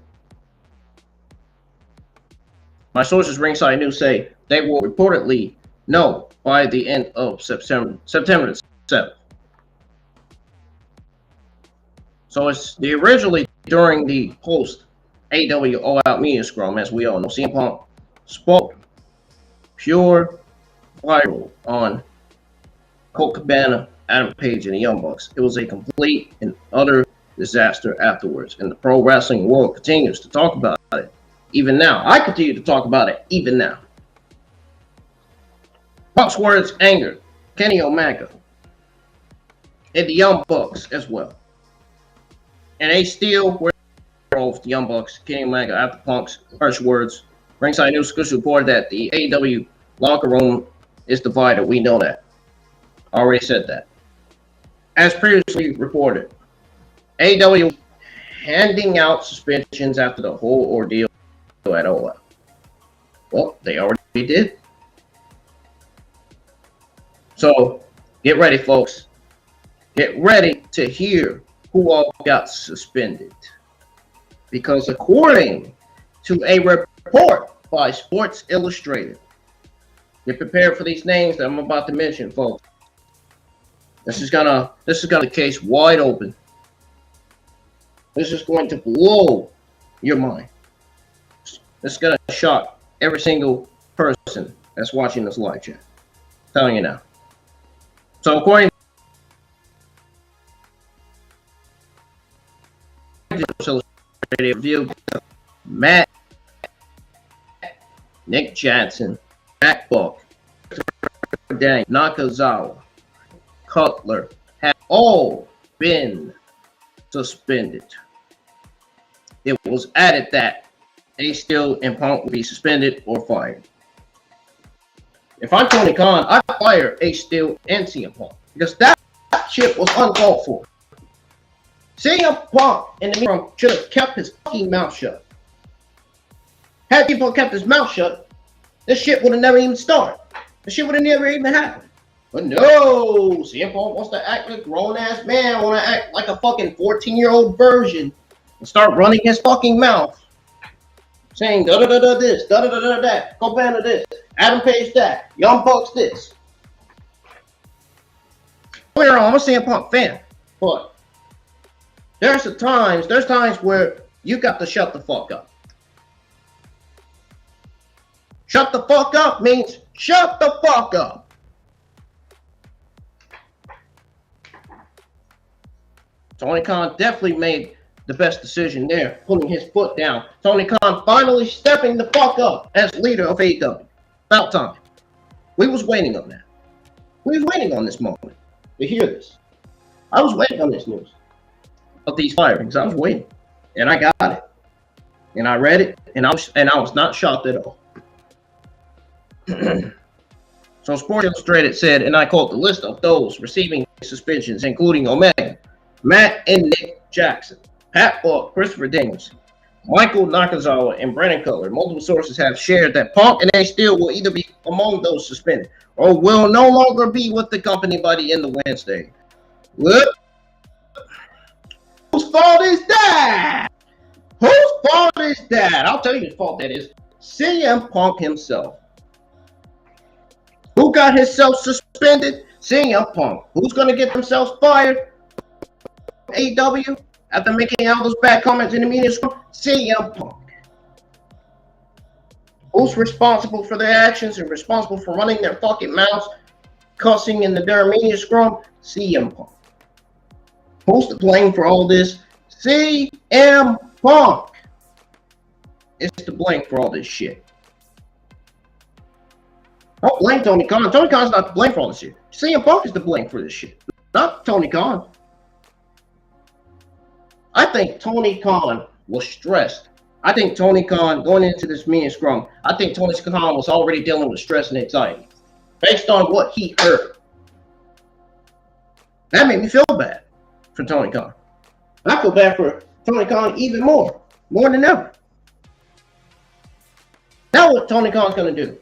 My sources ringside news say they will reportedly know by the end of September the 7th. So it's originally during the post AEW All Out Media Scrum, as we all know. CM Punk spoke pure viral on Colt Cabana, Adam Page, and the Young Bucks. It was a complete and utter disaster afterwards, and the pro wrestling world continues to talk about it even now. I continue to talk about it even now. Punk's words angered Kenny Omega and the Young Bucks as well. And they still were both the Young Bucks, Kenny Omega, after Punk's harsh words. Ringside News exclusive reported that the AEW locker room is divided. We know that. I already said that. As previously reported, AEW handing out suspensions after the whole ordeal at All Out. Well, they already did. So, get ready, folks. Get ready to hear who all got suspended. Because according to a report by Sports Illustrated, get prepared for these names that I'm about to mention, folks. This is gonna the case wide open. This is going to blow your mind. This is gonna shock every single person that's watching this live chat. I'm telling you now. So according to review, Matt, Nick Jackson, Jack Buck, Dang, Nakazawa, Cutler have all been suspended. It was added that Ace Steel and Punk will be suspended or fired. If I'm Tony Khan, I fire Ace Steel and CM Punk because that shit was uncalled for. CM Punk in the meantime should have kept his fucking mouth shut. Had people kept his mouth shut, this shit would have never even started. This shit would have never even happened. But no, CM Punk wants to act like a grown-ass man, want to act like a fucking 14-year-old version and start running his fucking mouth. Saying da-da-da-da this, da-da-da-da that, Cabana this, Adam Page that, Young Bucks this. I'm a CM Punk fan, but there's times where you got to shut the fuck up. Shut the fuck up means shut the fuck up. Tony Khan definitely made the best decision there, putting his foot down. Tony Khan finally stepping the fuck up as leader of AEW. About time. We was waiting on that. We was waiting on this moment to hear this. I was waiting on this news of these firings. I was waiting, and I got it, and I read it, and I was not shocked at all. So Sports Illustrated said, and I quote, the list of those receiving suspensions, including Omega, Matt and Nick Jackson, Pat Buck, Christopher Daniels, Michael Nakazawa, and Brandon Cutler. Multiple sources have shared that Punk and Ace Steel will either be among those suspended or will no longer be with the company by the end of Wednesday. What? Whose fault is that? Whose fault is that? I'll tell you whose fault that is. CM Punk himself. Who got himself suspended? CM Punk. Who's going to get themselves fired? AEW after making all those bad comments in the media scrum? CM Punk. Who's responsible for their actions and responsible for running their fucking mouths, cussing in the damn media scrum? CM Punk. Who's to blame for all this? CM Punk is to blame for all this shit. Don't blame Tony Khan. Tony Khan's not to blame for all this shit. CM Punk is to blame for this shit, not Tony Khan. I think Tony Khan was stressed. I think Tony Khan, going into this media scrum, I think Tony Khan was already dealing with stress and anxiety based on what he heard. That made me feel bad for Tony Khan. I feel bad for Tony Khan even more than ever. Now what Tony Khan's going to do?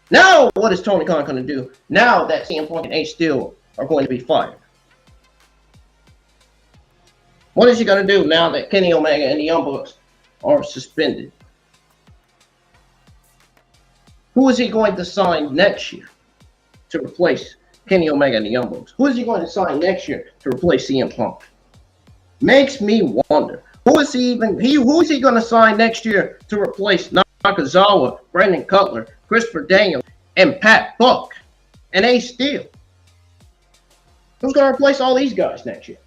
Now what is Tony Khan going to do now that CM Punk and Ace Steel are going to be fired? What is he going to do now that Kenny Omega and the Young Bucks are suspended? Who is he going to sign next year to replace Kenny Omega and the Young Bucks? Who is he going to sign next year to replace CM Punk? Makes me wonder. Who is he going to sign next year to replace Nakazawa, Brandon Cutler, Christopher Daniels, and Pat Buck, and Ace Steel? Who's going to replace all these guys next year?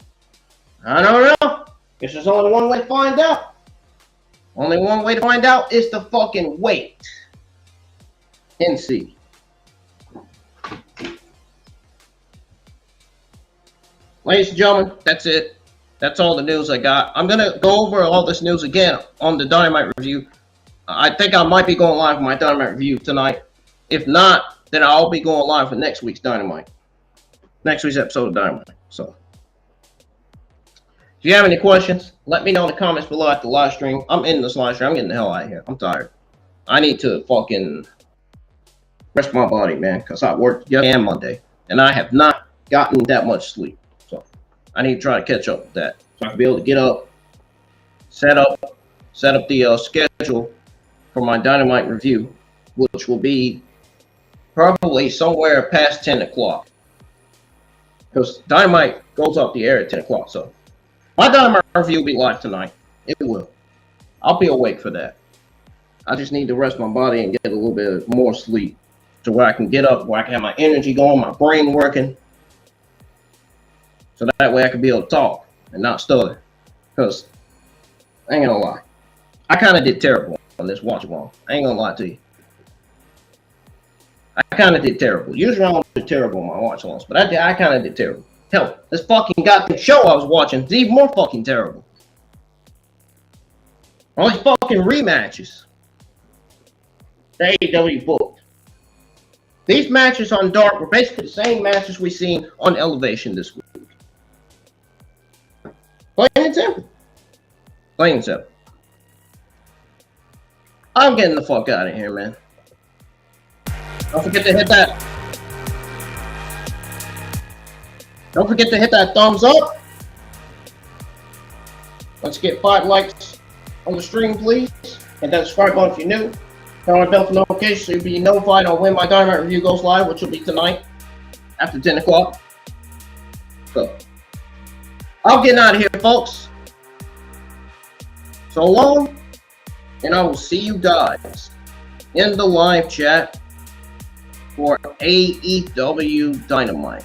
I don't know. Guess there's only one way to find out. Only one way to find out is to fucking wait and see. Ladies and gentlemen, that's it. That's all the news I got. I'm going to go over all this news again on the Dynamite review. I think I might be going live with my Dynamite review tonight. If not, then I'll be going live for next week's Dynamite. Next week's episode of Dynamite. So, if you have any questions, let me know in the comments below at the live stream. I'm in this live stream. I'm getting the hell out of here. I'm tired. I need to fucking rest my body, man, because I worked yesterday and Monday, and I have not gotten that much sleep. So, I need to try to catch up with that. So I can be able to get up, set up the schedule for my Dynamite review, which will be probably somewhere past 10 o'clock. Because Dynamite goes off the air at 10 o'clock. So my Dynamite review will be live tonight. It will. I'll be awake for that. I just need to rest my body and get a little bit more sleep to where I can get up, where I can have my energy going, my brain working. So that way I can be able to talk and not stutter. Because I ain't gonna lie, I kind of did terrible on this watch along. I ain't gonna lie to you. I kind of did terrible. Usually I don't do terrible on my watch alongs, but I kind of did terrible. Hell, this fucking goddamn show I was watching is even more fucking terrible. All these fucking rematches. The AEW booked. These matches on Dark were basically the same matches we seen on Elevation this week. Plain and simple. Plain and simple. I'm getting the fuck out of here, man. Don't forget to hit that. Don't forget to hit that thumbs up. Let's get 5 likes on the stream, please. Hit that subscribe button if you're new. Turn on the bell for notifications so you'll be notified on when my Dynamite review goes live, which will be tonight after 10 o'clock. So, I'm getting out of here, folks. So long, and I will see you guys in the live chat for AEW Dynamite.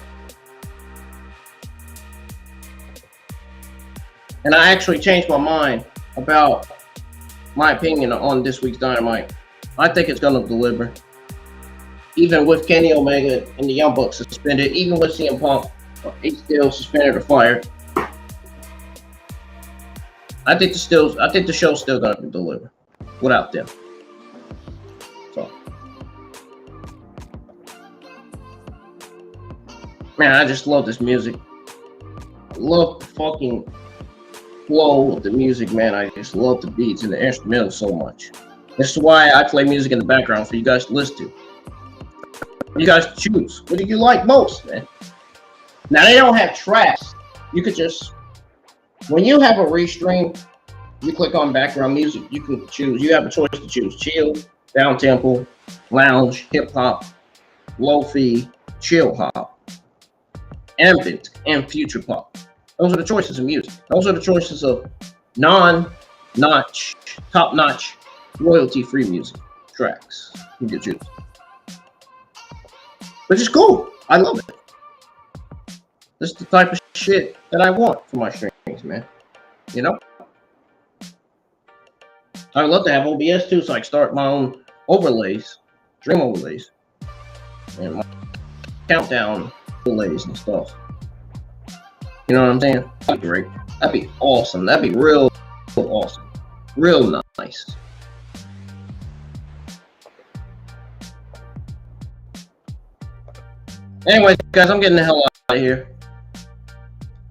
And I actually changed my mind about my opinion on this week's Dynamite. I think it's going to deliver. Even with Kenny Omega and the Young Bucks suspended, even with CM Punk, he's still suspended or fired. I think the show's still going to deliver without them. So, man, I just love this music. I love the fucking flow of the music, man. I just love the beats and the instrumental so much. This is why I play music in the background for you guys to listen to. You guys choose. What do you like most, man? Now, they don't have tracks. You could just, when you have a restream, you click on background music, you can choose. You have a choice to choose. Chill, down tempo, lounge, hip hop, lo-fi, chill hop, ambient, and future pop. Those are the choices of music. Those are the choices of non-notch, top-notch, royalty-free music tracks you can choose. Which is cool. I love it. This is the type of shit that I want for my streams, man. You know? I would love to have OBS too, so I can start my own overlays, stream overlays, and my countdown overlays and stuff. You know what I'm saying? That'd be great. That'd be awesome. That'd be real awesome. Real nice. Anyway, guys, I'm getting the hell out of here.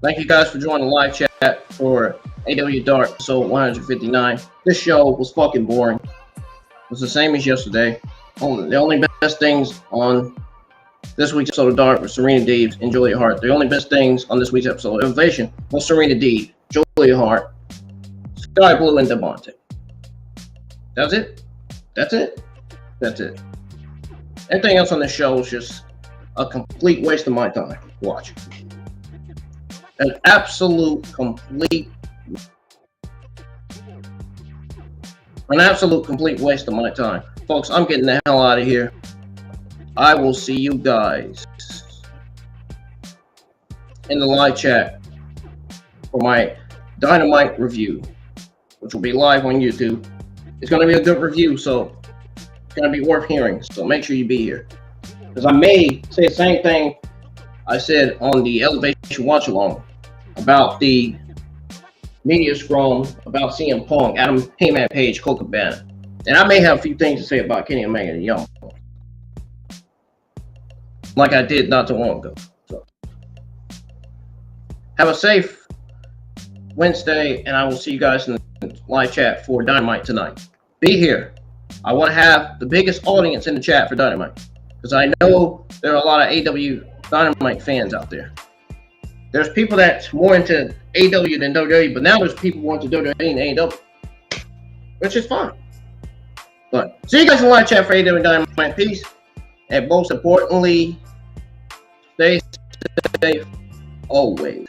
Thank you guys for joining the live chat for AEW Dark episode 159. This show was fucking boring. It was the same as yesterday. The only best things on this week's episode of Dark were Serena, Deeb, and Julia Hart. The only best things on this week's episode of Elevation was Serena, Deeb, Julia Hart, Sky Blue, and Devontae. That's it. That's it. That's it. Everything else on this show was just a complete waste of my time watching. An absolute complete waste of my time. Folks, I'm getting the hell out of here. I will see you guys in the live chat for my Dynamite review, which will be live on YouTube. It's going to be a good review, so it's going to be worth hearing. So make sure you be here. Because I may say the same thing I said on the Elevation Watch Along about the media scrum about CM Punk, Adam Heyman Page, Colt Cabana. And I may have a few things to say about Kenny Omega and Young, like I did not too long ago. So, have a safe Wednesday, and I will see you guys in the live chat for Dynamite tonight. Be here. I want to have the biggest audience in the chat for Dynamite, because I know there are a lot of AEW Dynamite fans out there. There's people that's more into AEW than WWE, but now there's people more into WWE and AEW, which is fine. But see you guys in the live chat for AEW Dynamite. Peace. And most importantly, stay safe always.